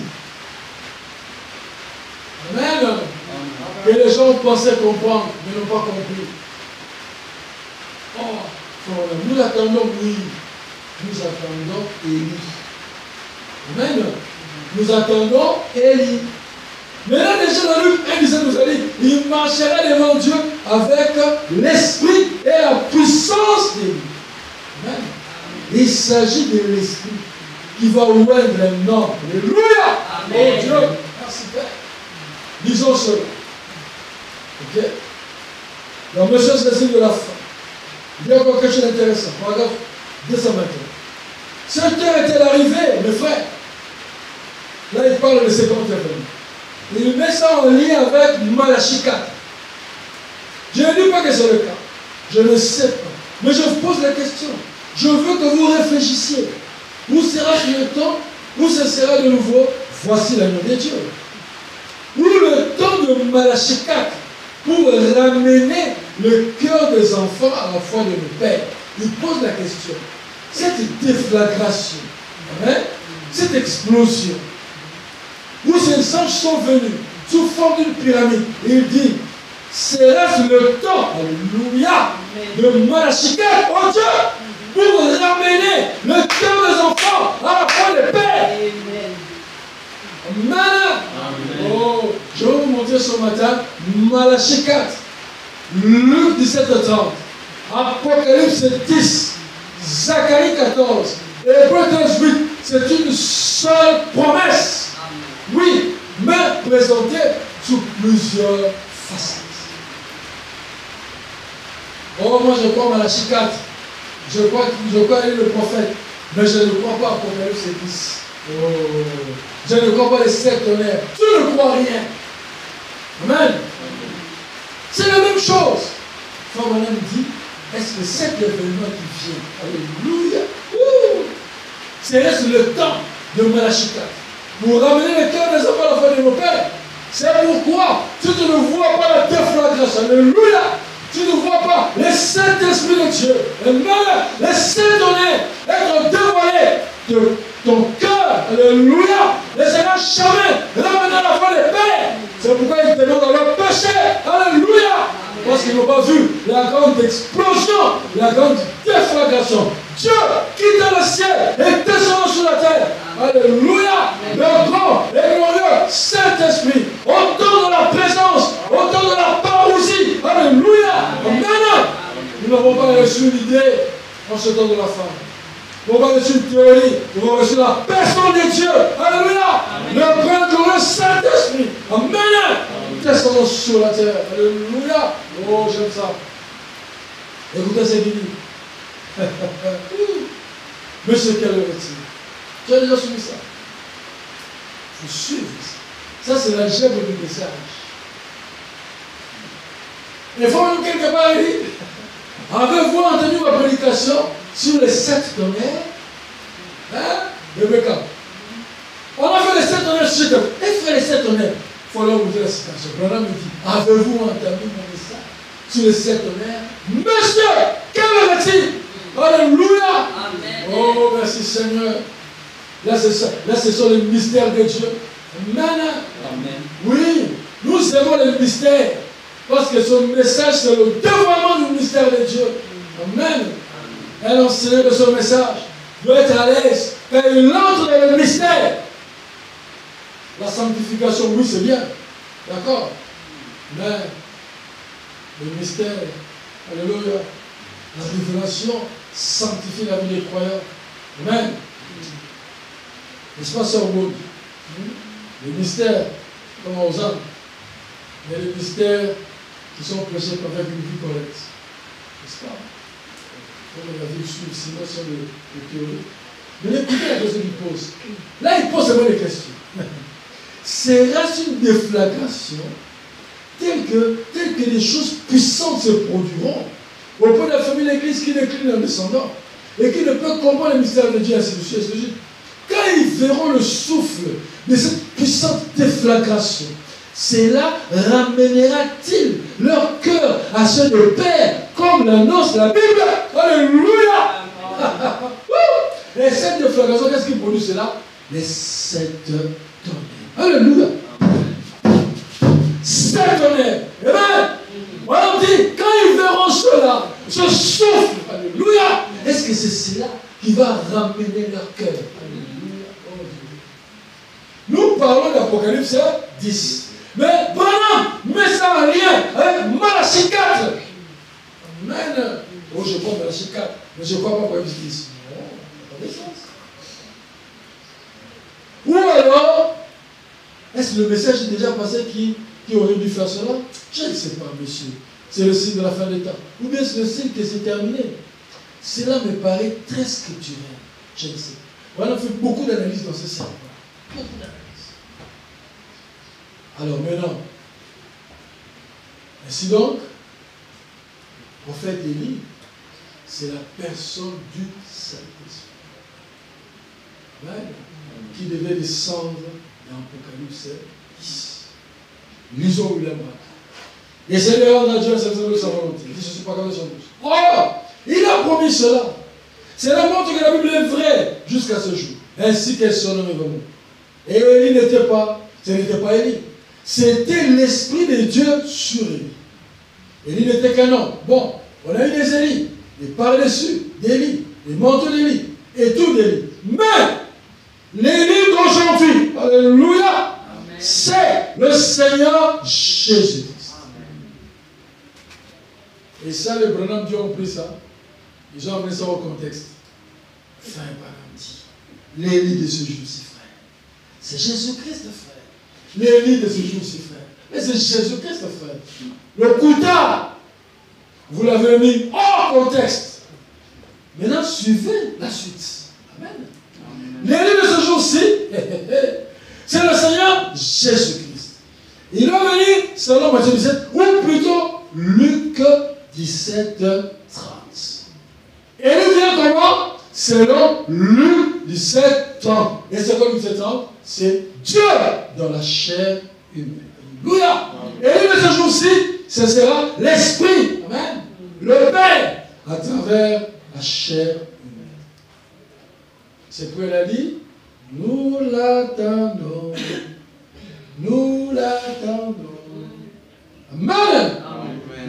Amen. Que les gens pensaient comprendre, mais n'ont pas compris. Oh, nous attendons, oui. Nous attendons Élie. Amen. Nous attendons Élie. Maintenant, déjà dans Luc 1, il nous a dit, il marchera devant Dieu avec l'esprit et la puissance d'Élie. Amen. Il s'agit de l'esprit qui va ouvrir un homme. Alléluia. Amen. Oh Dieu. Merci Père. Disons cela. Ok. Donc, monsieur, c'est le signe de la fin. Il y a encore quelque chose d'intéressant. Paragraphe 221. Cette heure est-elle arrivée, mes frères? Là, il parle de 50 événements. Il met ça en lien avec Malachie 4. Je ne dis pas que c'est le cas. Je ne sais pas. Mais je vous pose la question. Je veux que vous réfléchissiez. Où sera-ce le temps? Où ce sera de nouveau? Voici l'agneau de Dieu. Où le temps de Malachie 4 pour ramener le cœur des enfants à la foi de nos pères. Il pose la question. Cette déflagration, hein, cette explosion, où ces anges sont venus sous forme d'une pyramide, il dit, sera-ce le temps, alléluia, de Malachie 4, oh Dieu, pour ramener le cœur des enfants à la foi des pères. Amen. Amen. Oh, je vais vous montrer ce matin Malachie 4, Luc 17-30, Apocalypse 10, Zacharie 14, et Hébreux 13-8. C'est une seule promesse. Oui, mais présentée sous plusieurs facettes. Oh, moi je crois Malachie 4. Je crois aller le prophète, mais je ne crois pas à Apocalypse 10. Oh. Je ne crois pas les 7 tonnerres. Tu ne crois rien. Amen. C'est la même chose. Frère Branham dit, est-ce que cet événement qui vient, alléluia, c'est le temps de Malachie 4 pour ramener le cœur des enfants à la foi de nos pères. C'est pourquoi si tu ne vois pas la déflagration, alléluia, tu ne vois pas les sept esprits de Dieu, les sept tonnerres être dévoilés de ton cœur, alléluia, ne sera jamais ramené à la foi des pères. C'est pourquoi ils demeurent dans leur péché, alléluia, parce qu'ils n'ont pas vu la grande explosion, la grande déflagration. Dieu quitta le ciel et descend sur la terre. Alléluia. Le grand et glorieux Saint-Esprit, autant de la présence, autant de la parousie. Alléluia. Amen. Nous n'avons pas reçu l'idée en ce temps de la fin. Nous n'avons pas reçu une théorie. Nous avons reçu la personne de Dieu. Alléluia. Le grand et glorieux Saint-Esprit. Amen. Descendons sur la terre. Alléluia. Oh, j'aime ça. Écoutez ce qu'il dit. Monsieur, quelle heure est-il? Tu as déjà suivi ça? Il faut suivre ça. Ça, c'est la gemme du message. Il faut nous quelque part, il dit, avez-vous entendu ma prédication sur les 7 tonnerres? Hein? Rebecca. On a fait les 7 tonnerres sur ce et fait les 7 tonnerres. Il faut leur montrer la citation. Branham me dit, avez-vous entendu mon message sur les 7 tonnerres? Monsieur, quelle heure est-il? Alléluia. Amen. Oh, merci Seigneur. Là, ce sont les mystères de Dieu. Amen. Amen. Oui, nous aimons les mystères. Parce que son message, c'est le dévoilement du mystère de Dieu. Amen. Un enseignant de son message doit être à l'aise quand il entre dans le mystère. La sanctification, oui, c'est bien. D'accord. Mais le mystère, alléluia, la révélation sanctifie la vie des croyants. Amen. N'est-ce pas, sœur Maud? Les mystères, comme aux âmes, mais les mystères qui sont prêchés avec une vie correcte. N'est-ce pas? Comme on a vu suivre, sinon sur les théories. Mais écoutez la question qu'il pose. Là, il pose seulement des questions. Sera-ce une déflagration telle que des choses puissantes se produiront au point de la famille de l'Église qui décline en descendant? et qui ne peut comprendre le mystère de Dieu, ainsi de suite. Quand ils verront le souffle de cette puissante déflagration, cela ramènera-t-il leur cœur à ceux de Père, comme l'annonce la Bible? Alléluia! Les 7 déflagrations, qu'est-ce qui produit cela? Les 7 tonnerres. Alléluia! 7 tonnerres. Amen. On dit, quand ils verront cela, ce souffle, alléluia, est-ce que c'est cela qui va ramener leur cœur? Alléluia. Nous parlons d'Apocalypse 10. Mais Branham met ça en lien avec Malachie 4. Amen. Oh, je crois Malachie 4, mais je ne crois pas Apocalypse 10. Non, ça n'a pas de sens. Ou alors, est-ce que le message est déjà passé qui aurait dû faire cela? Je ne sais pas, monsieur. C'est le signe de la fin des temps. Ou bien c'est le signe que c'est terminé. Cela me paraît très scripturel. Je ne sais pas. On a fait beaucoup d'analyses dans ce sens. Beaucoup d'analyses. Alors maintenant, ainsi donc, le prophète Élie, c'est la personne du Saint-Esprit. Qui devait descendre dans l'Apocalypse 10. Lisons William Branham. Et Seigneur, on a Dieu, c'est de sa volonté. Il dit, je ne suis pas comme son douce. Oh, il a promis cela. Cela montre que la Bible est vraie jusqu'à ce jour. Ainsi qu'elle se nomme vraiment. Et Élie n'était pas, ce n'était pas Élie. C'était l'Esprit de Dieu sur Élie. Élie n'était qu'un homme. Bon, on a eu des Élie, des par-dessus d'Élie, des manteaux d'Élie, et tout d'Élie. Mais, l'Élie d'aujourd'hui, alléluia, c'est le Seigneur Jésus-Christ. Et ça, les Branham Dieu ont pris ça. Ils ont amené ça au contexte. Frère Branham dit, l'Élie de ce jour-ci, frère, c'est Jésus-Christ, frère. L'Élie de ce jour-ci, frère, mais c'est Jésus-Christ, frère. Le Kouta, vous l'avez mis hors contexte. Maintenant, suivez la suite. Amen. L'Élie de ce jour-ci, c'est le Seigneur Jésus-Christ. Il va venir selon Matthieu 17, ou plutôt Luc 17, 30. Et il vient comment? Selon Luc 17, 30. Et selon Luc 17, 30, c'est Dieu dans la chair humaine. Alléluia. Et lui de ce jour-ci, ce sera l'Esprit. Amen. Le Père à travers la chair humaine. C'est pourquoi elle a dit, nous l'attendons. Nous l'attendons. Amen.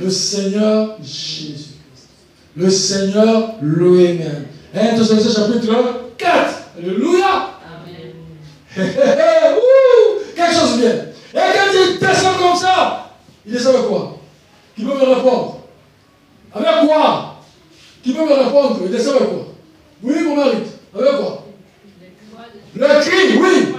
Le Seigneur Jésus-Christ. Le Seigneur lui-même. 1 Thessaloniciens chapitre 4. Alléluia. Amen. Quelque chose vient. Et quand il descend comme ça, il descend avec quoi? Qui peut me répondre? Avec quoi? Qui peut me répondre? Il descend avec quoi? Oui, mon mari. Avec quoi? Le cri, oui.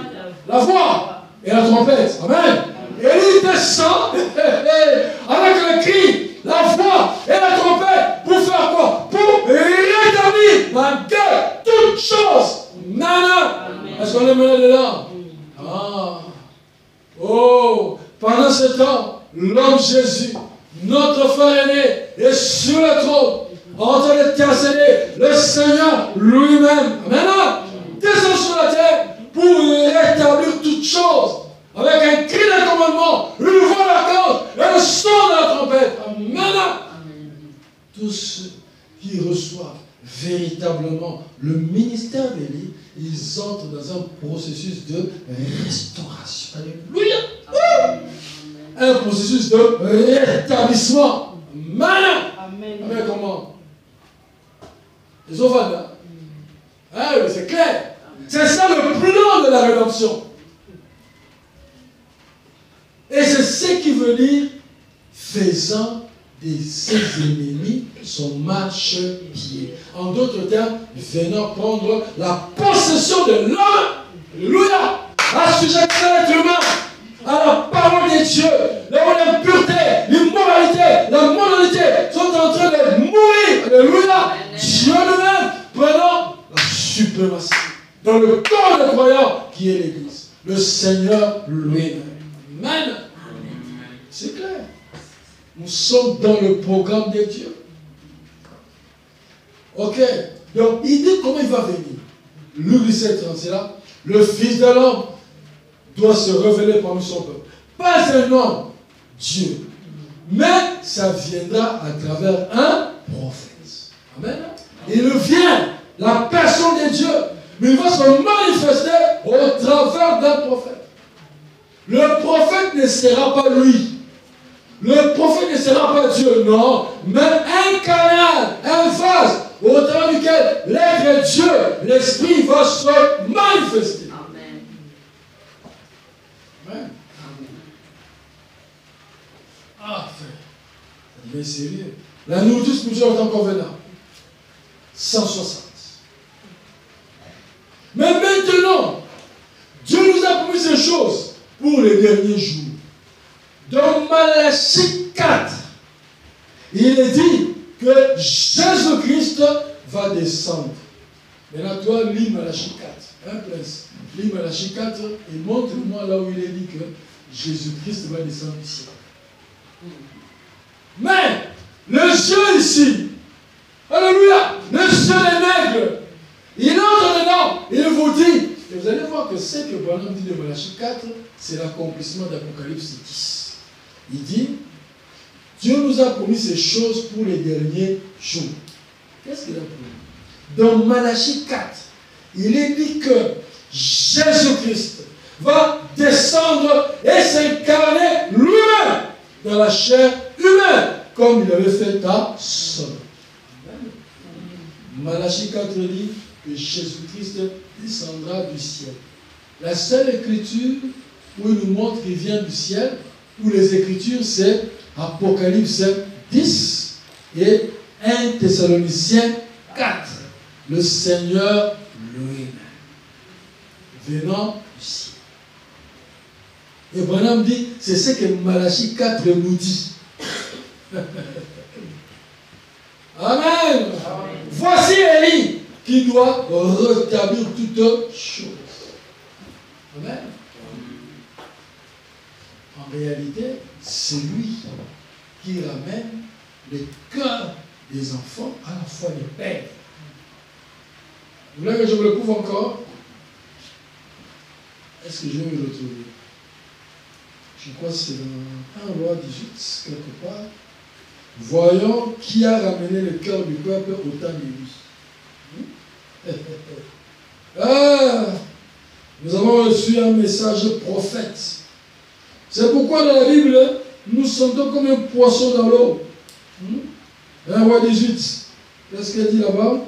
La voix et la trompette. Amen. Et il descend avec le cri, la voix et la trompette pour faire quoi? Pour rétablir la gueule, toutes choses. Nana. Est-ce qu'on est mené dedans? Ah. Oh. Pendant ce temps, l'homme Jésus, notre frère aîné, est sur le trône, en train d'intercéder le Seigneur lui-même. Maintenant, descend sur la terre pour rétablir toutes choses. Avec un cri de commandement, une voix d'archange et le son de la trompette. Amen. Tous ceux qui reçoivent véritablement le ministère d'Élie, ils entrent dans un processus de restauration. Alléluia. Un processus de rétablissement. Amen. Amen. Comment? Les ovades. Ah oui, c'est clair. C'est ça le plan de la rédemption. Et c'est ce qui veut dire faisant de ses ennemis son marchepied. En d'autres termes, venant prendre la possession de l'homme. Alléluia. Assujettir l'être humain à la parole de Dieu. L'impureté, l'immoralité, la mondanité sont en train de mourir. Alléluia. Dieu lui-même prenant la suprématie dans le corps des croyants qui est l'Église. Le Seigneur lui-même. Amen. C'est clair. Nous sommes dans le programme de Dieu. Ok. Donc, il dit comment il va venir. Luc 17, 30, c'est là. Le Fils de l'homme doit se révéler parmi son peuple. Pas un homme, Dieu. Mais ça viendra à travers un prophète. Amen. Il vient, la personne de Dieu. Mais il va se manifester au travers d'un prophète. Le prophète ne sera pas lui. Le prophète ne sera pas Dieu, non. Mais un canal, un vase, au travers duquel l'être Dieu, l'Esprit va se manifester. Amen. Amen. Ah, frère, ça devient sérieux. La nourriture spirituelle est encore venable. 160. Mais maintenant, Dieu nous a promis ces choses pour les derniers jours. Dans Malachie 4, il est dit que Jésus-Christ va descendre. Maintenant, toi, lis Malachie 4. Hein, prince? Lis Malachie 4 et montre-moi là où il est dit que Jésus-Christ va descendre du ciel. Mais, le Dieu ici, alléluia, le Dieu des nègres, il entre dedans, il vous dit, et vous allez voir que ce que Branham dit de Malachie 4, c'est l'accomplissement d'Apocalypse 10. Il dit, Dieu nous a promis ces choses pour les derniers jours. Qu'est-ce qu'il a promis? Dans Malachie 4, il est dit que Jésus-Christ va descendre et s'incarner lui-même dans la chair humaine, comme il avait fait à Sodome. Malachie 4 dit que Jésus-Christ descendra du ciel. La seule écriture où il nous montre qu'il vient du ciel, où les écritures, c'est Apocalypse 10 et 1 Thessaloniciens 4. Le Seigneur lui-même, venant du ciel. Et Branham dit, c'est ce que Malachie 4 nous dit. Amen. Voici Élie qui doit rétablir toutes choses. Amen. En réalité, c'est lui qui ramène les cœurs des enfants à la foi des pères. Vous voulez que je vous le prouve encore? Est-ce que je vais le retrouver? Je crois que c'est dans 1 Roi 18, quelque part. Voyons qui a ramené le cœur du peuple au temps de lui. Ah, nous avons reçu un message prophète. C'est pourquoi dans la Bible, nous sentons comme un poisson dans l'eau. 1 Roi 18. Qu'est-ce qu'elle dit là-bas?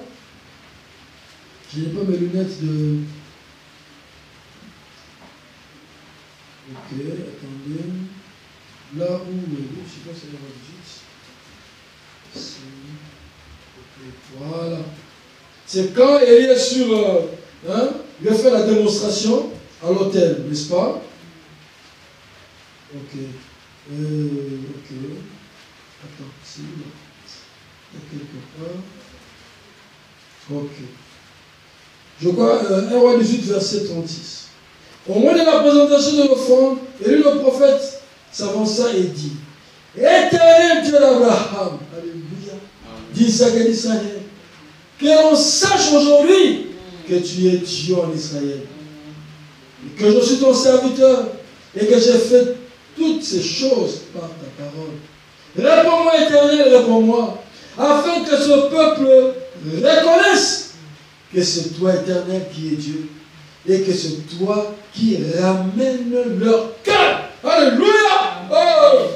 Je n'ai pas mes lunettes de... Ok, attendez. Là où... Je ne sais pas si c'est 1 Roi 18. Okay, voilà. C'est quand Élie est sur... il a fait la démonstration à l'hôtel, n'est-ce pas? Ok. Ok. Attends, c'est où là? Quelque part. Ok. Je crois, 1 Roi 18, verset 36. Au moment de la présentation de l'offrande, Élie le prophète s'avança et dit, Éternel Dieu d'Abraham, alléluia, d'Isaac et d'Israël, que l'on sache aujourd'hui que tu es Dieu en Israël, et que je suis ton serviteur, et que j'ai fait toutes ces choses par ta parole. Réponds-moi, Éternel, réponds-moi, afin que ce peuple reconnaisse que c'est toi, Éternel, qui es Dieu, et que c'est toi qui ramène leur cœur. Alléluia! Oh!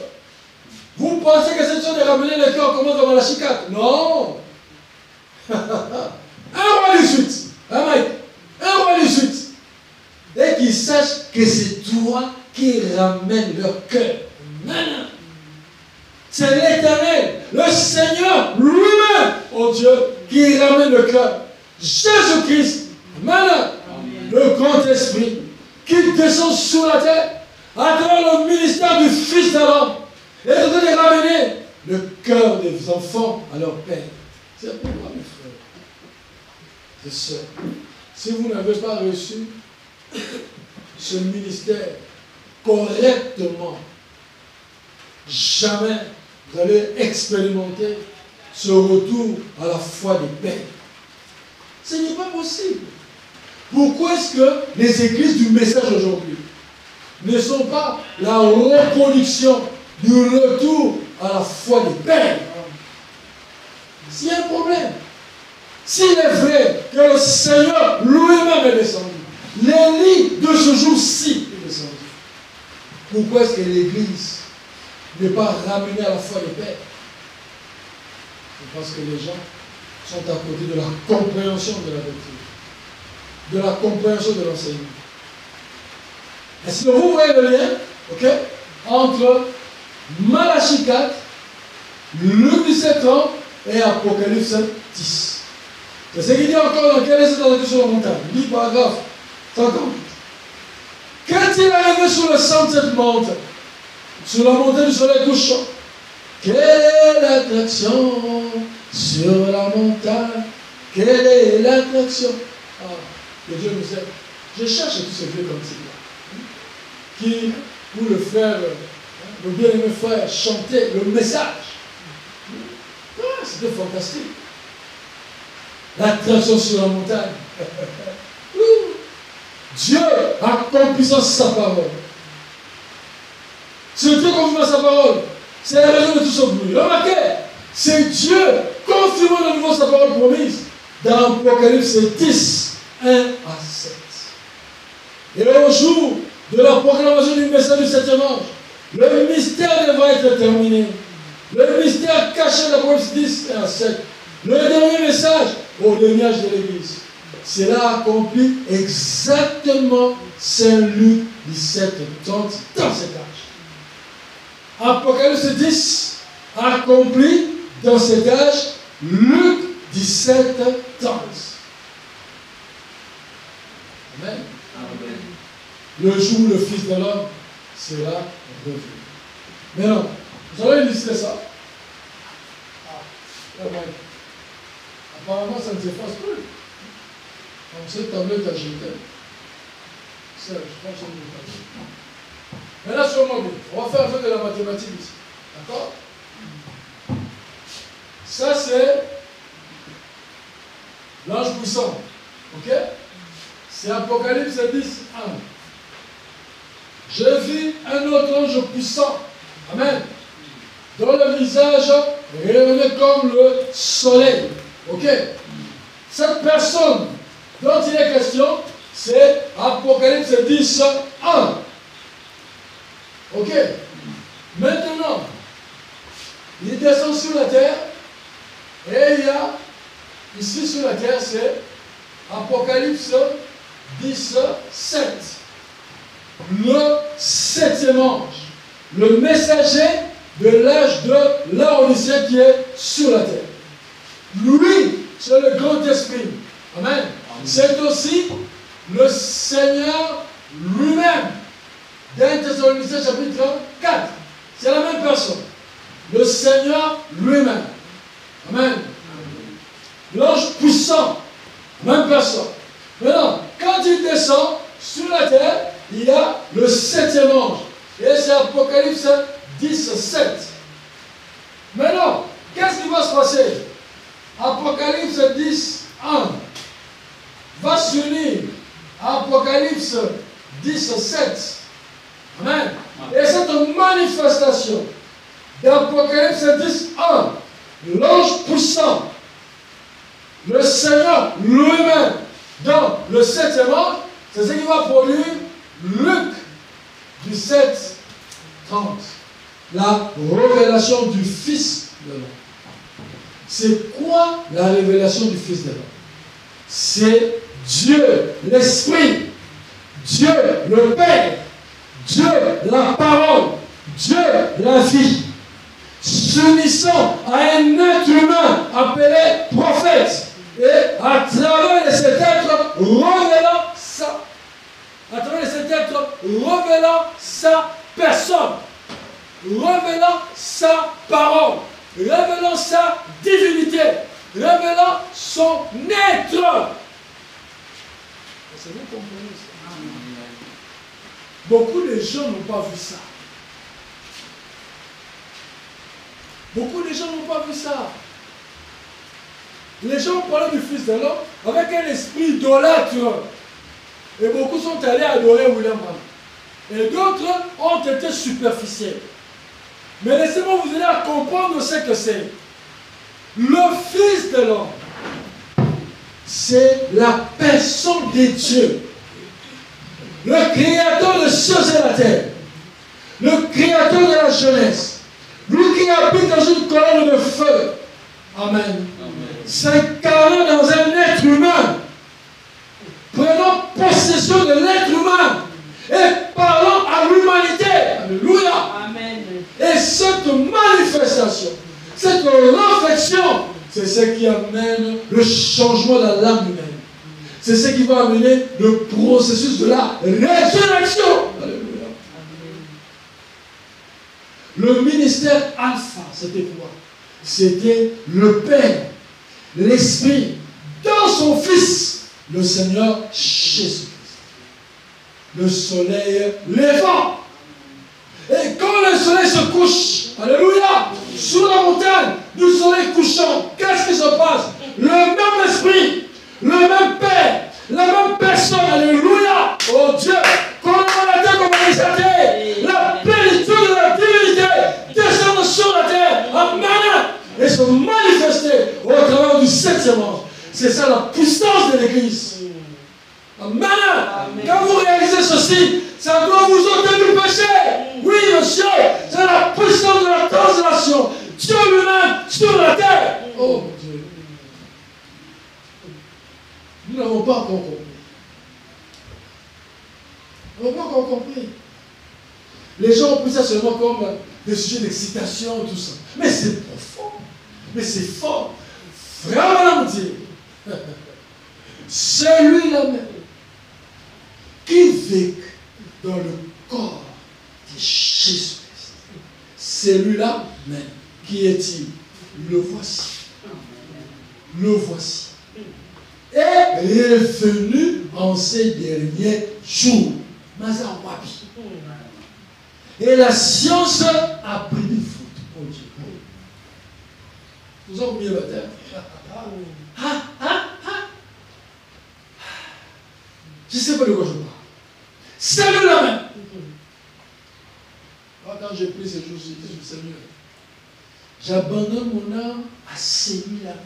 Vous pensez que c'est ça de ramener le cœur comme dans Malachie 4? Non! 1 Roi 18. Hein, Mike? 1 Roi 18. Et qu'ils sachent que c'est toi qui ramène leur cœur. Non, non. C'est l'Éternel, le Seigneur lui-même, oh Dieu, qui ramène le cœur. Jésus-Christ, maintenant, le grand esprit, qui descend sur la terre, à travers le ministère du Fils de l'homme, et de ramener le cœur des enfants à leur père. C'est pour moi, mes frères et sœurs. Si vous n'avez pas reçu ce ministère correctement, jamais vous allez expérimenter ce retour à la foi des pères. Ce n'est pas possible. Pourquoi est-ce que les églises du message aujourd'hui ne sont pas la reproduction du retour à la foi des pères? S'il y a un problème, s'il est vrai que le Seigneur lui-même est descendu, l'Élie de ce jour-ci est descendu, pourquoi est-ce que l'Église n'est pas ramenée à la foi des pères? C'est parce que les gens sont à côté de la compréhension de la doctrine, de la compréhension de l'enseignement. Est-ce que vous voyez le lien, entre Malachie 4, Luc 17 et Apocalypse 10? C'est ce qu'il dit encore dans quel est cet endroit sur la montagne? Il dit paragraphe 50. Quand il est arrivé sur le centre de cette montagne, sur la montée du soleil couchant, quelle est l'attraction sur la montagne? Quelle est l'attraction? Ah, que Dieu nous aide. Je cherche tous ces vieux comme là qui, pour le frère, le bien-aimé frère, chantait le message. Ah, c'était fantastique. L'attraction sur la montagne. Dieu accomplissant sa parole. C'est Dieu confirmant sa parole. C'est la raison de tout ce bruit. Remarquez, c'est Dieu confirmant de nouveau sa parole promise dans Apocalypse 10, 1 à 7. Et au jour de la proclamation du message du septième ange, le mystère devra être terminé. Le mystère caché d'Apocalypse 10, 1 à 7. Le dernier message au lignage de l'Église. Cela accomplit exactement Saint Luc 17, 30 dans cet âge. Apocalypse 10 accompli dans cet âge Luc 17, 30. Amen. Amen. Le jour où le Fils de l'homme sera revenu. Maintenant, vous allez illustrer ça. Apparemment, ça ne s'efface plus. Comme cette tablette à jeter. Ça, je pense que c'est une. Maintenant, sur le mobile, on va faire un peu de la mathématique ici. D'accord? Ça, c'est l'ange puissant. Ok? C'est Apocalypse 10, 1. Je vis un autre ange puissant. Amen. Dont le visage rayonnait comme le soleil. Ok? Cette personne dont il est question, c'est Apocalypse 10, 1. Ok? Maintenant, il descend sur la terre et il y a ici sur la terre, c'est Apocalypse 10, 7. Le septième ange, le messager de l'âge de Laodicée qui est sur la terre. Lui, c'est le grand esprit. Amen. C'est aussi le Seigneur lui-même. Dans Thessaloniciens chapitre 4. C'est la même personne. Le Seigneur lui-même. Amen. L'ange puissant. Même personne. Maintenant, quand il descend sur la terre, il y a le septième ange. Et c'est Apocalypse 10, 7. Maintenant, qu'est-ce qui va se passer? Apocalypse 10, 1 va s'unir à Apocalypse 10, 7. Amen. Et cette manifestation d'Apocalypse 10, 1, l'ange puissant, le Seigneur lui-même, dans le septième ange, c'est ce qui va produire Luc 17, 30. La révélation du Fils de l'homme. C'est quoi la révélation du Fils de l'homme? C'est Dieu, l'Esprit, Dieu, le Père, Dieu, la parole, Dieu, la vie, s'unissant à un être humain appelé prophète, et à travers cet être révélant ça, à travers cet être révélant sa personne, révélant sa parole, révélant sa divinité, révélant son être. Est-ce que vous comprenez ça? Beaucoup de gens n'ont pas vu ça. Beaucoup de gens n'ont pas vu ça. Les gens parlaient du Fils de l'homme avec un esprit idolâtre. Et beaucoup sont allés adorer William Branham. Et d'autres ont été superficiels. Mais laissez-moi vous aider à comprendre ce que c'est. Le Fils de l'homme, c'est la personne de Dieu. Le créateur des cieux et la terre. Le créateur de la jeunesse. Lui qui habite dans une colonne de feu. Amen. S'incarnant dans un être humain. Prenant possession de l'être humain. Et parlant à l'humanité. Alléluia. Amen. Et cette manifestation, cette réflexion, c'est ce qui amène le changement dans l'âme humaine. C'est ce qui va amener le processus de la résurrection. Alléluia. Le ministère alpha, c'était quoi? C'était le Père, l'Esprit, dans son Fils, le Seigneur Jésus-Christ. Le soleil levant. Et quand le soleil se couche, alléluia, sur la montagne du soleil couchant, qu'est-ce qui se passe? Le même esprit, le même Père, la même personne, alléluia, oh Dieu, collaborateur comme organisateur, la plénitude de la divinité descend sur la terre, amen, et se manifester au travers du septième ange. C'est ça la puissance de l'Église. Amen. Amen. Quand vous réalisez ceci, ça doit vous ôter du péché. Oui, monsieur, c'est la puissance de la translation. Dieu lui-même sur la terre. Oh mon Dieu. Nous n'avons pas encore compris. Nous n'avons pas encore compris. Les gens ont pris ça seulement comme des sujets d'excitation, tout ça. Mais c'est profond. Mais c'est fort. Vraiment dire. Celui-là même qui vit dans le corps de Jésus-Christ. Celui-là même. Qui est-il? Le voici. Le voici. Est revenu en ces derniers jours. Mazawabi. Et la science a pris des fautes. Oh Dieu. Vous avez oublié la terre? Je ne sais pas de quoi je parle. Celui-là même. Quand j'ai pris ces jours-ci, je dis, Seigneur, j'abandonne mon âme à celui-là même.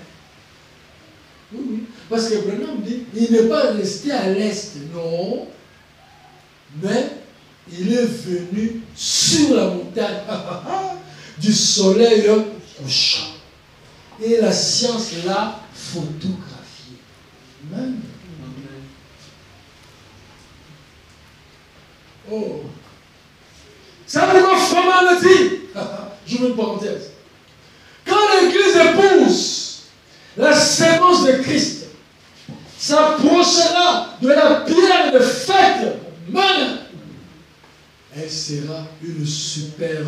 Oui, oui. Parce que Branham dit, il n'est pas resté à l'est, non. Mais il est venu sur la montagne du soleil couchant. Et la science l'a photographié. Amen. Oh. Ça veut dire quoi Froment me dit? Je veux une parenthèse. Quand l'Église épouse la sémence de Christ, s'approchera de la pierre de fête, man, elle sera une super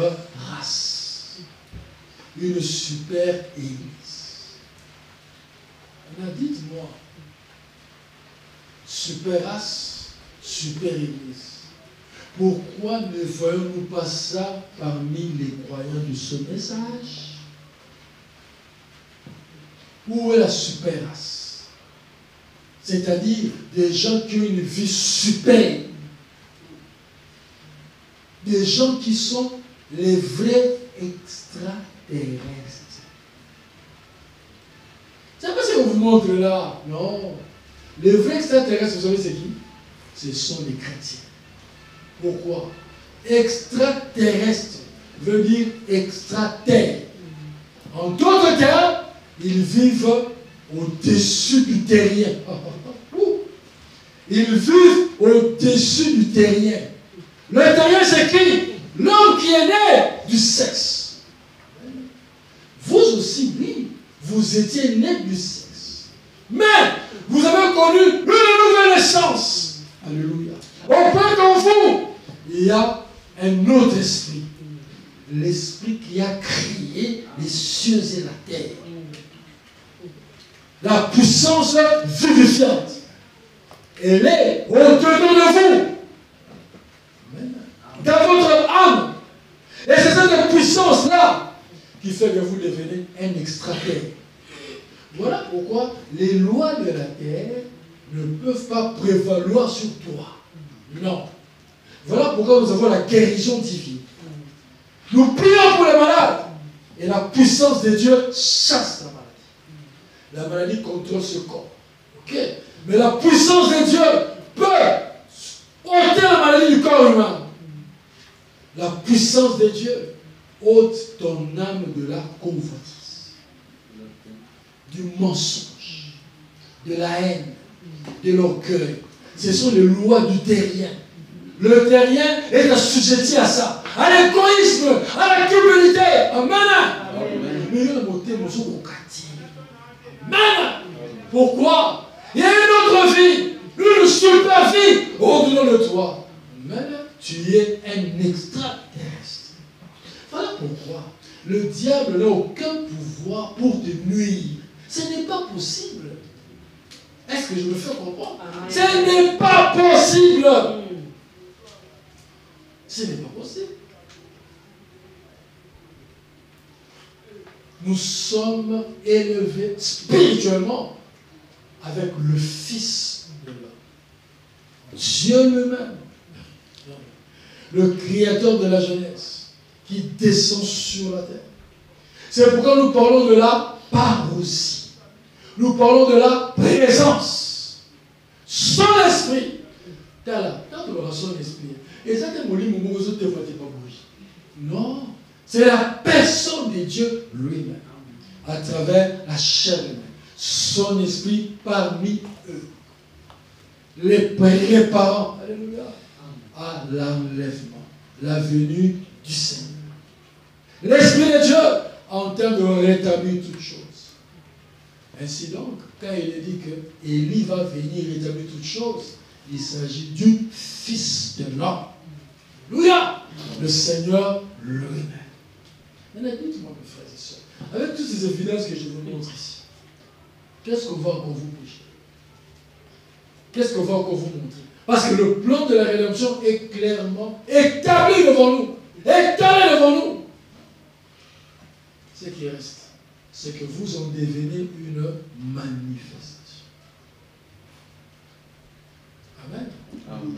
race, une super église. On a dit, moi, super race, super église. Pourquoi ne voyons-nous pas ça parmi les croyants de ce message? Où est la super race? C'est-à-dire des gens qui ont une vie super. Des gens qui sont les vrais extraterrestres. C'est pas ce qu'on vous montre là. Non. Les vrais extraterrestres, vous savez c'est qui? Ce sont les chrétiens. Pourquoi? Extraterrestre veut dire extraterre. En d'autres termes, ils vivent au-dessus du terrien. Ils vivent au-dessus du terrien. Le terrien, c'est qui? L'homme qui est né du sexe. Vous aussi, oui, vous étiez né du sexe. Mais vous avez connu une nouvelle naissance. Alléluia. Au point qu'en vous, il y a un autre esprit. L'esprit qui a créé les cieux et la terre. La puissance vivifiante. Elle est au-dedans de vous. Dans votre âme. Et c'est cette puissance-là qui fait que vous devenez un extraterrestre. Voilà pourquoi les lois de la terre ne peuvent pas prévaloir sur toi. Non. Voilà pourquoi nous avons la guérison divine. Nous prions pour les malades. Et la puissance de Dieu chasse la maladie. La maladie contrôle ce corps. Ok? Mais la puissance de Dieu peut ôter la maladie du corps humain. La puissance de Dieu ôte ton âme de la convoitise, du mensonge, de la haine, de l'orgueil. Ce sont les lois du terrien. Le terrien est assujetti à ça, à l'égoïsme, à la culpabilité. Amen. Pourquoi? Il y a une autre vie, une super vie au-delà de toi. Amen. Tu es un extraterrestre. Voilà pourquoi le diable n'a aucun pouvoir pour te nuire. Ce n'est pas possible. Est-ce que je me fais comprendre? Ce n'est pas possible. Ce n'est pas possible. Nous sommes élevés spirituellement avec le Fils de l'homme. Dieu lui-même, le Créateur de la jeunesse, qui descend sur la terre. C'est pourquoi nous parlons de la parousie. Nous parlons de la présence. Son esprit. Quand on aura son esprit, non, c'est la personne de Dieu lui-même, à travers la chair humaine. Son esprit parmi eux. Les préparant, alléluia, à l'enlèvement, la venue du Seigneur. L'Esprit de Dieu en train de rétablir toutes choses. Ainsi donc, quand il est dit que Élie va venir rétablir toutes choses, il s'agit du Fils de l'homme. Alléluia! Le Seigneur lui-même. Maintenant, dites-moi, mes frères et sœurs, avec toutes ces évidences que je vous montre ici, qu'est-ce qu'on va encore vous prêcher? Qu'est-ce qu'on va encore vous montrer? Parce que le plan de la rédemption est clairement établi devant nous. Étalé devant nous. Ce qui reste, c'est que vous en devenez une manifestation. Amen. Amen.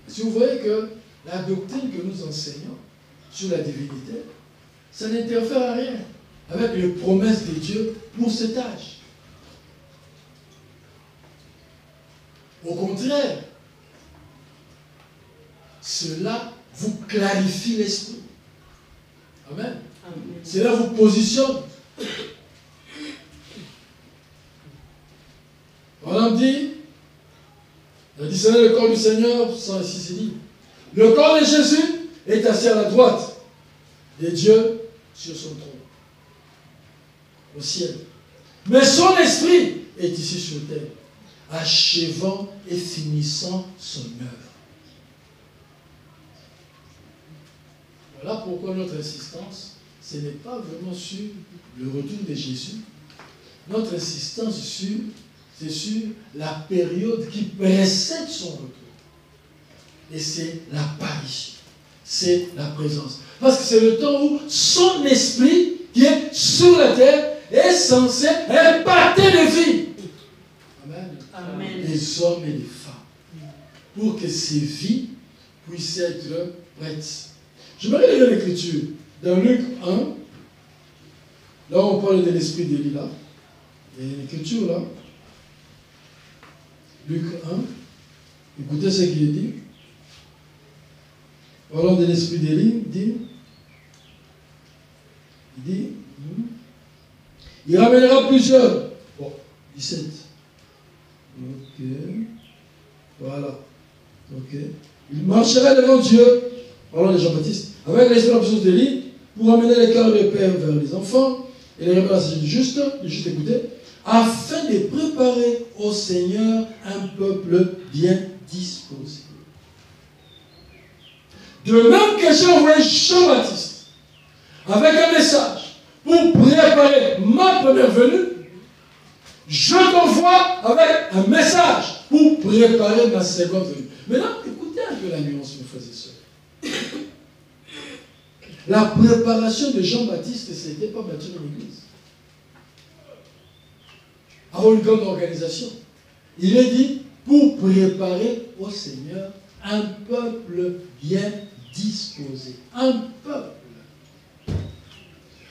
Si vous voyez que la doctrine que nous enseignons sur la divinité, ça n'interfère à rien avec les promesses de Dieu pour cet âge. Au contraire, cela vous clarifie l'esprit. Amen. Amen. Cela vous positionne. On dit, le discerner le corps du Seigneur, sans ici c'est dit, le corps de Jésus est assis à la droite de Dieu sur son trône, au ciel. Mais son esprit est ici sur terre, achevant et finissant son œuvre. Voilà pourquoi notre insistance, ce n'est pas vraiment sur le retour de Jésus. Notre insistance, c'est sur la période qui précède son retour. Et c'est l'apparition, c'est la présence. Parce que c'est le temps où son esprit, qui est sur la terre, est censé imparter de vie. Amen. Amen. Les hommes et les femmes. Pour que ces vies puissent être prêtes. Je vais lire l'écriture dans Luc 1. Là, on parle de l'esprit d'Élie là. Il y a une écriture là. Luc 1. Écoutez ce qu'il est dit. Parlant de l'esprit d'Élie, il dit, il ramènera plusieurs. Bon, 17. Ok. Voilà. Ok. Il marchera devant Dieu, parlant de Jean-Baptiste, avec l'esprit de la puissance d'Élie, pour amener les cœurs des pères vers les enfants, et les révélations du juste écouter, afin de préparer au Seigneur un peuple bien disposé. De même que j'ai envoyé Jean-Baptiste avec un message pour préparer ma première venue, je t'envoie avec un message pour préparer ma seconde venue. Maintenant, écoutez un peu la nuance, mes frères et sœurs. La préparation de Jean-Baptiste, ce n'était pas bâtir une église. avoir une grande organisation. Il est dit pour préparer au Seigneur un peuple bien disposé. Un peuple.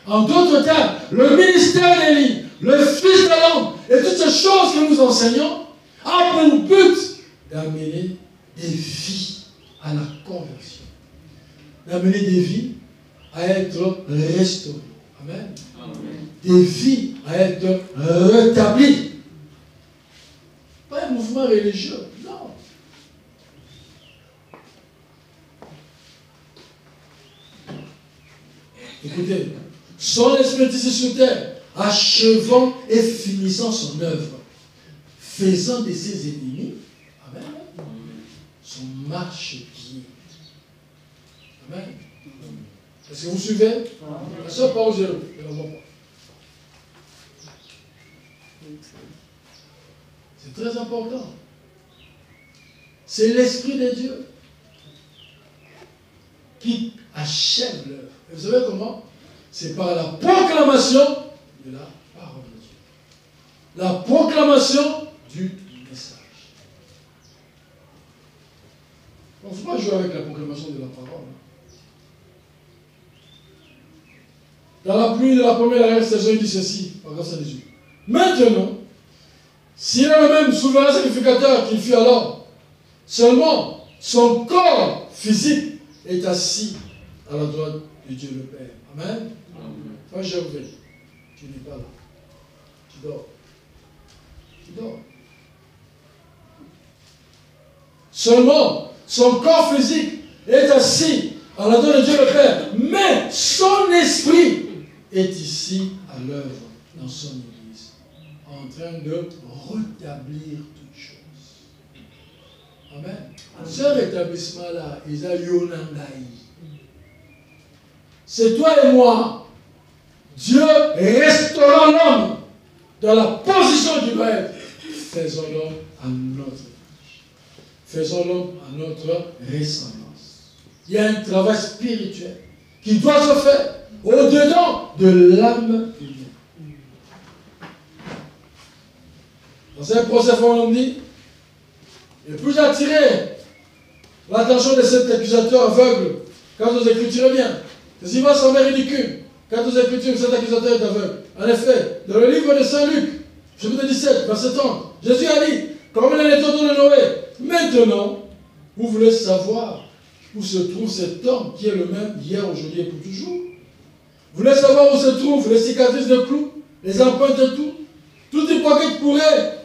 En d'autres termes, le ministère d'Élie, le Fils de l'homme et toutes ces choses que nous enseignons a pour but d'amener des vies à la conversion. D'amener des vies à être restaurées. Amen. Amen. Des vies à être rétablies. Pas un mouvement religieux, non. Écoutez, son esprit ici sur terre, achevant et finissant son œuvre, faisant de ses ennemis, amen, son marchepied. Amen. Est-ce que vous suivez? La seule parole, je ne la vois pas. C'est très important. C'est l'Esprit de Dieu qui achève l'œuvre. Et vous savez comment? C'est par la proclamation de la parole de Dieu. La proclamation du message. On ne faut pas jouer avec la proclamation de la parole. Dans la pluie de la première saison, il dit ceci, par grâce à Jésus. Maintenant, s'il est le même souverain sacrificateur qu'il fut alors, seulement son corps physique est assis à la droite de Dieu le Père. Amen. Moi, je vais. Tu n'es pas là. Tu dors. Tu dors. Seulement, son corps physique est assis à la droite de Dieu le Père, mais son esprit est ici à l'œuvre dans son Église, en train de rétablir toutes choses. Amen. Ce rétablissement-là, il a Yonangaï. C'est toi et moi. Dieu restaurant l'homme dans la position qu'il doit être. Faisons l'homme à notre image. Faisons l'homme à notre ressemblance. Il y a un travail spirituel qui doit se faire au-dedans de l'âme humaine. Dans un procès, on dit, et plus j'attirer l'attention de cet accusateur aveugle, quand vous écriturez bien, ceci va sembler ridicule. Quand vous écriturez, cet accusateur est aveugle. En effet, dans le livre de Saint Luc, chapitre 17, verset 30, Jésus a dit, comme il est autour de Noé, maintenant, vous voulez savoir où se trouve cet homme qui est le même hier, aujourd'hui et pour toujours. Vous voulez savoir où se trouvent les cicatrices de clous, les empreintes de tout. Tout hypocrite pourrait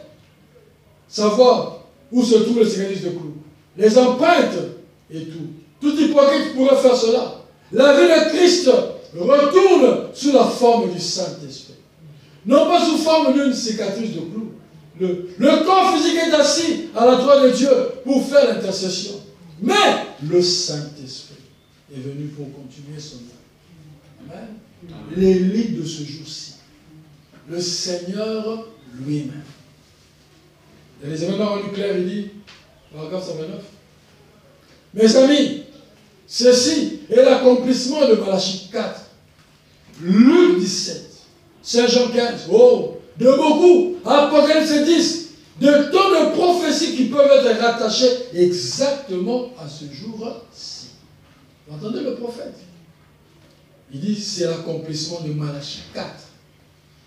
savoir où se trouvent les cicatrices de clous, les empreintes et tout. Tout hypocrite pourrait faire cela. La vie de Christ retourne sous la forme du Saint-Esprit. Non pas sous forme d'une cicatrice de clous. Le corps physique est assis à la droite de Dieu pour faire l'intercession. Mais le Saint-Esprit est venu pour continuer son œuvre. Amen. L'élite de ce jour-ci. Le Seigneur lui-même. Dans les événements rendus clairs, il dit, paragraphe 129, mes amis, ceci est l'accomplissement de Malachie 4, Luc 17, Saint Jean 15, de beaucoup, Apocalypse 10, de tant de prophéties qui peuvent être rattachées exactement à ce jour-ci. Vous entendez le prophète? Il dit c'est l'accomplissement de Malachie 4,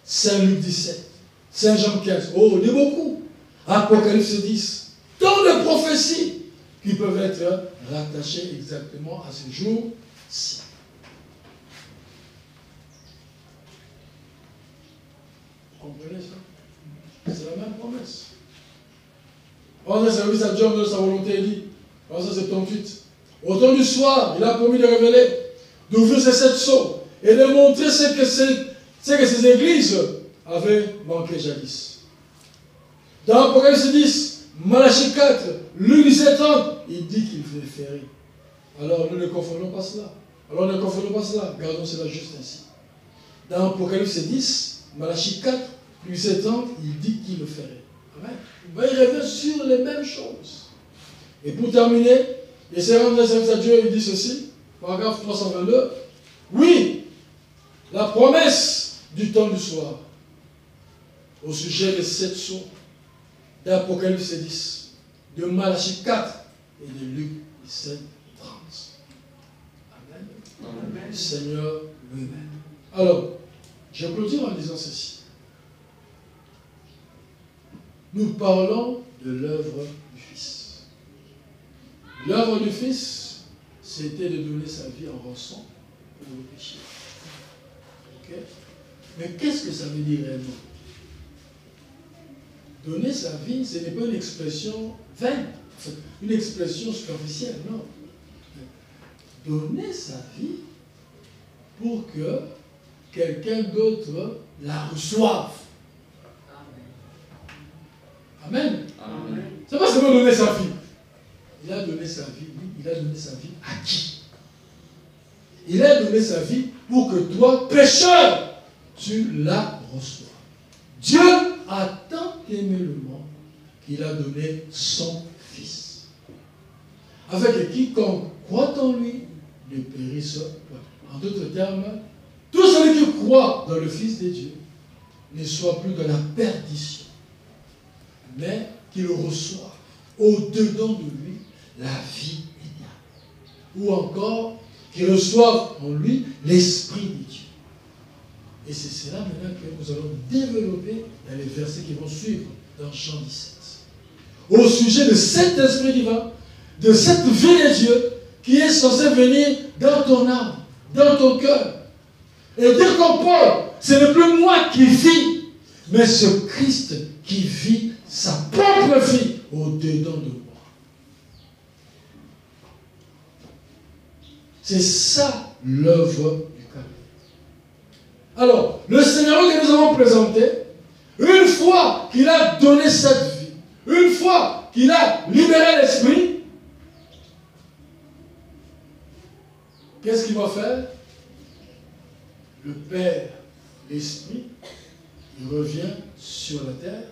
Saint Luc 17, Saint Jean 15, de beaucoup, Apocalypse 10, tant de prophéties qui peuvent être rattachées exactement à ce jour-ci. Vous comprenez ça? C'est la même promesse. Pendant service à Dieu, de sa volonté, il dit, verset 78, au temps du soir, il a promis de révéler, d'ouvrir ces 7 sceaux et de montrer ce que ces églises avaient manqué jadis. Dans Apocalypse 10, Malachie 4, Luc 17, il dit qu'il fait férir. Alors nous ne confondons pas cela. Gardons cela juste ainsi. Dans Apocalypse 10, Malachie 4, Luc 17, il dit qu'il le ferait. Amen. Il revient sur les mêmes choses. Et pour terminer, les servants de service à Dieu, il dit ceci, paragraphe 322. Oui, la promesse du temps du soir au sujet des 7 sceaux, d'Apocalypse 10, de Malachie 4 et de Luc 17, 30. Amen. Amen. Seigneur lui-même. Alors, je clôture en disant ceci. Nous parlons de l'œuvre du Fils. L'œuvre du Fils, c'était de donner sa vie en rançon pour le péché. Ok? Mais qu'est-ce que ça veut dire réellement? Donner sa vie, ce n'est pas une expression vaine, une expression superficielle, non. Donner sa vie pour que quelqu'un d'autre la reçoive. Amen. Amen. C'est pas seulement donner sa vie. Il a donné sa vie, oui, il a donné sa vie à qui? Il a donné sa vie pour que toi, pécheur, tu la reçoives. Dieu a tant aimé le monde qu'il a donné son Fils. Afin que quiconque croit en lui ne périsse pas. En d'autres termes, tout celui qui croit dans le Fils de Dieu ne soit plus dans la perdition, mais qu'il reçoive au-dedans de lui la vie éternelle. Ou encore, qu'il reçoive en lui l'Esprit de Dieu. Et c'est cela maintenant que nous allons développer dans les versets qui vont suivre dans Jean 17. Au sujet de cet Esprit divin, de cette vie de Dieu qui est censée venir dans ton âme, dans ton cœur. Et dire qu'en Paul, ce n'est plus moi qui vis, mais ce Christ qui vit sa propre vie au-dedans de moi. C'est ça l'œuvre du calvaire. Alors, le scénario que nous avons présenté, une fois qu'il a donné cette vie, une fois qu'il a libéré l'esprit, qu'est-ce qu'il va faire? Le Père, l'Esprit, il revient sur la terre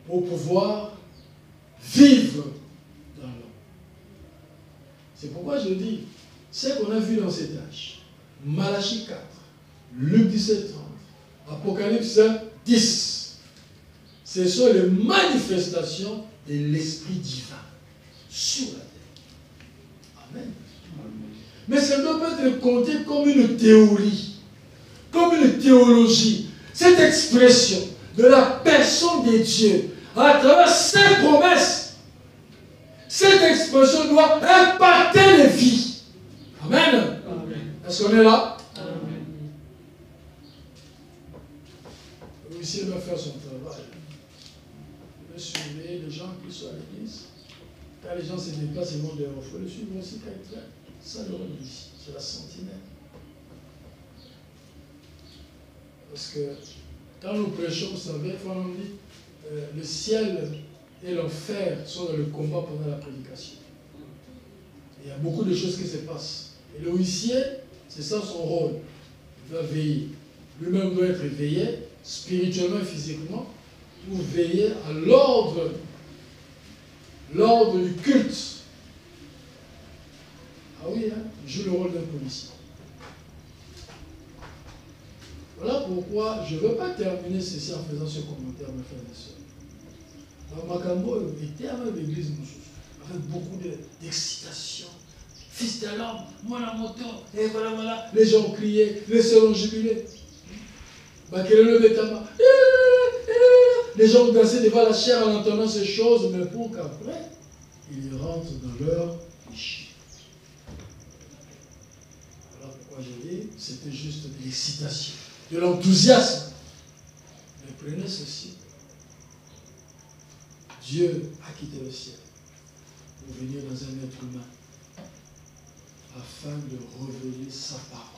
pour pouvoir vivre dans l'homme. C'est pourquoi je dis, ce qu'on a vu dans cet âge, Malachie 4, Luc 17, 30, Apocalypse 10, ce sont les manifestations de l'Esprit divin sur la terre. Amen. Mais ça ne doit pas être compté comme une théorie, comme une théologie. Cette expression de la personne de Dieu à travers ses promesses, cette expression doit impacter les vies. Amen. Est-ce qu'on est là? Amen. L'huissier doit faire son travail. Il doit surveiller les gens qui sont à l'église. Quand les gens se déplacent, ils vont dehors. Il faut le suivre aussi quand il traîne. Ça, le rôle ici, c'est la sentinelle. Parce que quand nous prêchons, vous savez, quand on dit le ciel et l'enfer sont dans le combat pendant la prédication. Il y a beaucoup de choses qui se passent. Et le huissier, c'est ça son rôle. Il doit veiller. Lui-même doit être veillé, spirituellement et physiquement, pour veiller à l'ordre du culte. Ah oui, hein, il joue le rôle d'un policier. Voilà pourquoi je ne veux pas terminer ceci en faisant ce commentaire, mes frères et sœurs. Makambo était avec l'église, avec beaucoup d'excitation. Fils de l'homme, moi la moto, et voilà, voilà. Les gens ont crié, les sœurs ont jubilé. Les gens ont dansé devant la chair en entendant ces choses, mais pour qu'après, ils rentrent dans leur péché. Voilà pourquoi je dis, c'était juste de l'excitation, de l'enthousiasme. Mais prenez ceci. Dieu a quitté le ciel pour venir dans un être humain afin de révéler sa parole.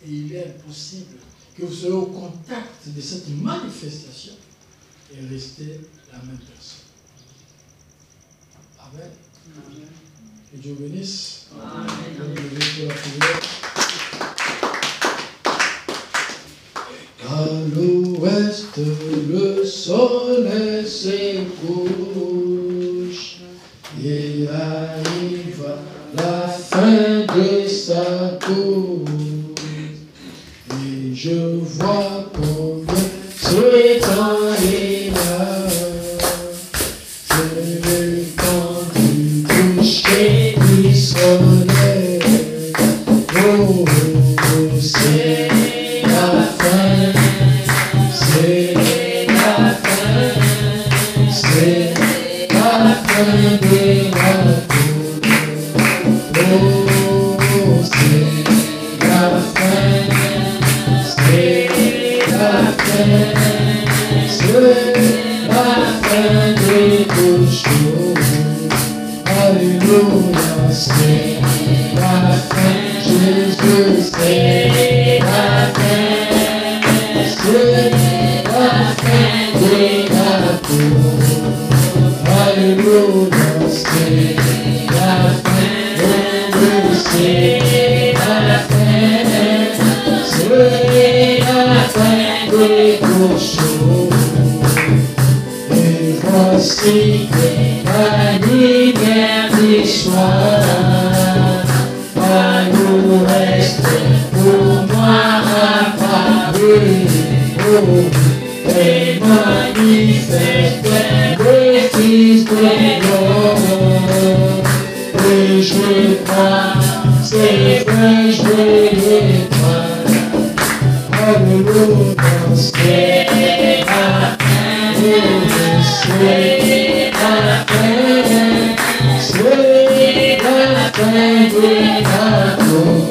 Et il est impossible que vous soyez au contact de cette manifestation et restez la même personne. Amen. Amen. Que Dieu bénisse. Amen. Pour la prière. À l'ouest, le soleil se couche et arrive la fin de sa course. Et je vois combien ce temps est là. C'est quand du coucher du soleil. Oh, c'est la fin, c'est la fin, c'est la fin de la journée. Oh, c'est la fin, c'est la fin, c'est la fin de tout chose. Alléluia, c'est la fin, Jésus, c'est la fin, c'est la fin de la cour. Alléluia, c'est la fin, c'est la fin, c'est la fin de tout chose. Et voici la lumière du soir, nous reste pour moi apparu, et manifeste les fils de l'homme. Et je crois, c'est vrai, je les crois. Alléluia, c'est la fin, c'est la fin, c'est la fin de la cour.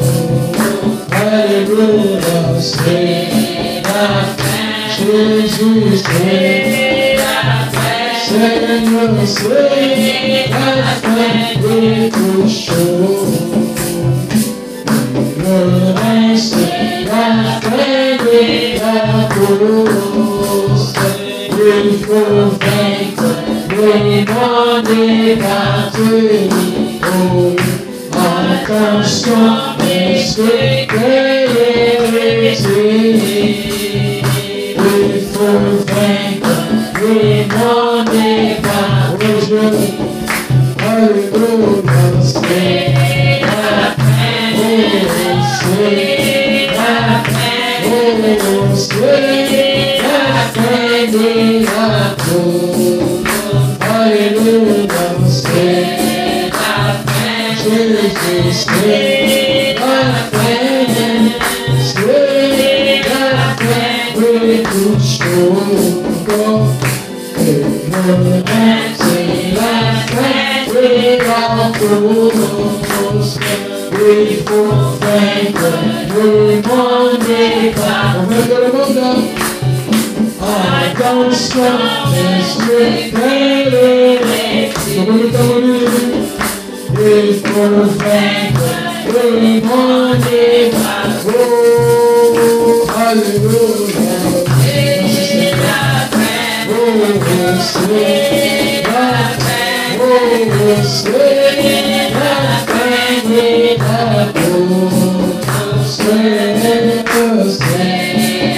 Alléluia, c'est la fin, Jésus, c'est la fin, Seigneur, c'est la fin de toutes choses. Le reste, c'est la fin de la course. Il faut vaincre le monde battu. Oh, attention, est-ce qu'elle est réussie? Il faut vaincre le monde battu. Alléluia, c'est la fin, c'est la fin, c'est la fin de la cour. Alléluia, c'est la fin, Jésus, c'est la fin, c'est la fin de toutes choses. Et le reste, c'est la fin de la course. Il faut vaincre le monde et pas le monde. Attention, l'esprit de il faut vaincre le monde et pas. Oh, alléluia. C'est la fin. Oh, c'est la fin. Oh, c'est la fin de la cour. C'est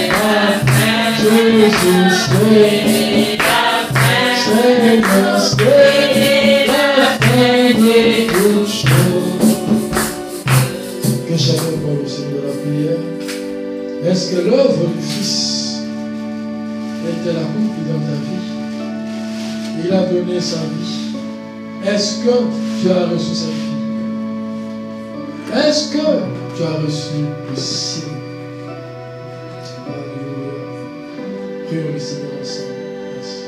la fin. Jésus, c'est la fin. Seigneur, c'est la fin de toutes choses. Que chacun parle au Seigneur de la prière. Est-ce que l'œuvre du Fils est-elle accomplie dans ta vie? Il a donné sa vie. Est-ce que tu as reçu sa vie? Est-ce que tu as reçu le signe? Alléluia. Prions le Seigneur ensemble. Merci.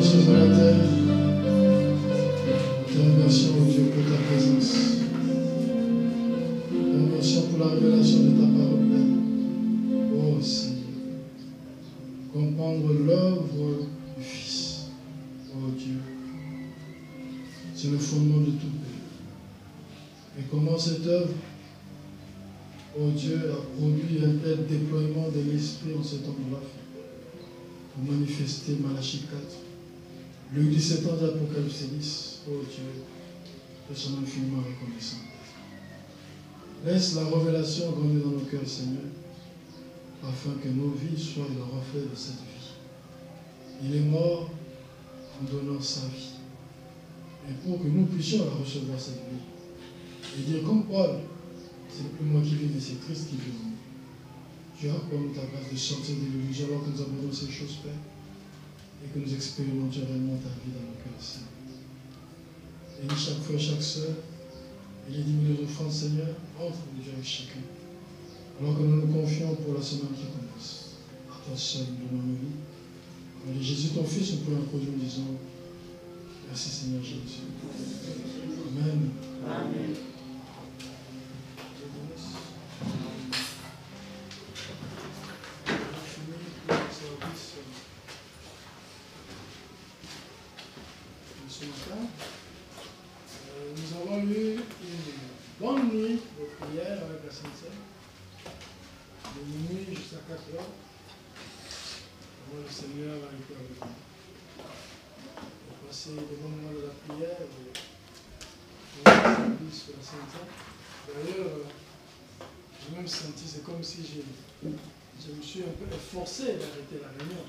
cieux et la terre, nous te remercions, oh Dieu, pour ta présence. Nous te remercions pour la révélation de ta parole, Père. Oh Seigneur, comprendre l'œuvre du Fils, oh Dieu, c'est le fondement de tout, Père. Et comment cette œuvre, oh Dieu, a produit un tel déploiement de l'Esprit en cet endroit, pour manifester Malachie 4, Luc 17 ans d'Apocalypse 10, oh Dieu, nous sommes infiniment reconnaissants. Laisse la révélation grandir dans nos cœurs, Seigneur, afin que nos vies soient le reflet de cette vie. Il est mort en donnant sa vie. Et pour que nous puissions la recevoir, cette vie, et dire comme Paul, c'est plus moi qui vis, mais c'est Christ qui vit en nous. Tu accorde ta grâce de sortir de l'illusion alors que nous avons ces choses, Père, et que nous expérimentions réellement ta vie dans nos cœurs, Seigneur. Et chaque fois, chaque soeur, et les 10 000 offrandes, Seigneur, entre nous avec chacun. Alors que nous nous confions pour la semaine qui commence. À toi seul, nous donnons nos vies. En Jésus, ton Fils, nous pouvons produire en disant merci, Seigneur Jésus. Amen. Amen. Nous avons eu une bonne nuit de prière avec la Sainte-Seine, de minuit jusqu'à 4 heures. Le Seigneur a été avec nous. On a passé des bons moments de la prière, de service sur la Sainte-Seine. D'ailleurs, j'ai même senti, c'est comme si je me suis un peu forcé d'arrêter la réunion.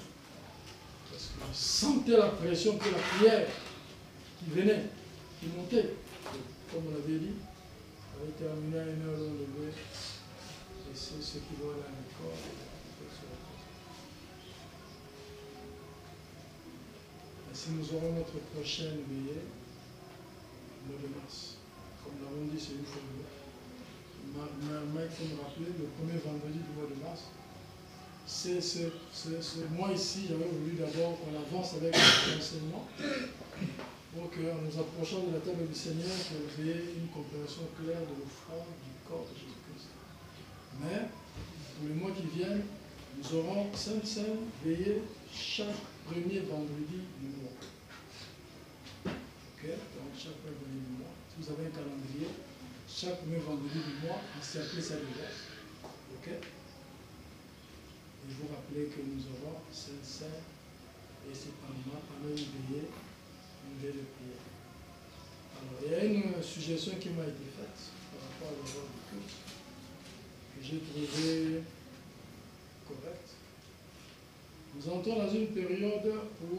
Parce que je sentais la pression que la prière qui venait, qui montait. Comme on l'avait dit, on avait terminé à 1 heure de lever. Et c'est ceux qui vont aller à l'école. Ainsi, nous aurons notre prochaine veillée au mois de mars. Comme nous l'avons dit, c'est une fois de mois. Mike faut me rappeler, le premier vendredi du mois de mars. C'est ce mois ici, j'avais voulu d'abord qu'on avance avec l'enseignement pour qu'en nous approchant de la table du Seigneur, que vous ayez une compréhension claire de l'offrande du corps de Jésus-Christ. Mais, pour les mois qui viennent, nous aurons Sainte Seine veillée chaque premier vendredi du mois. Ok? Donc, chaque premier vendredi du mois. Si vous avez un calendrier, chaque premier vendredi du mois, il s'est appelé ça déjà. Ok? Et je vous rappelle que nous aurons Sainte Seine et c'est pendant une veillée de prière. Alors, il y a une suggestion qui m'a été faite par rapport à l'heure du culte que j'ai trouvé correcte. Nous entrons dans une période où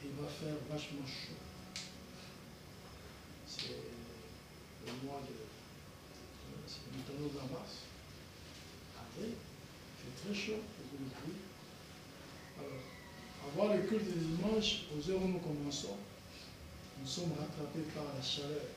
il va faire vachement chaud. C'est le mois de. C'est notamment dans mars. Avril, il fait très chaud, beaucoup de pluie. Alors, avoir le culte des dimanches, aux heures où nous commençons, nous sommes rattrapés par la chaleur.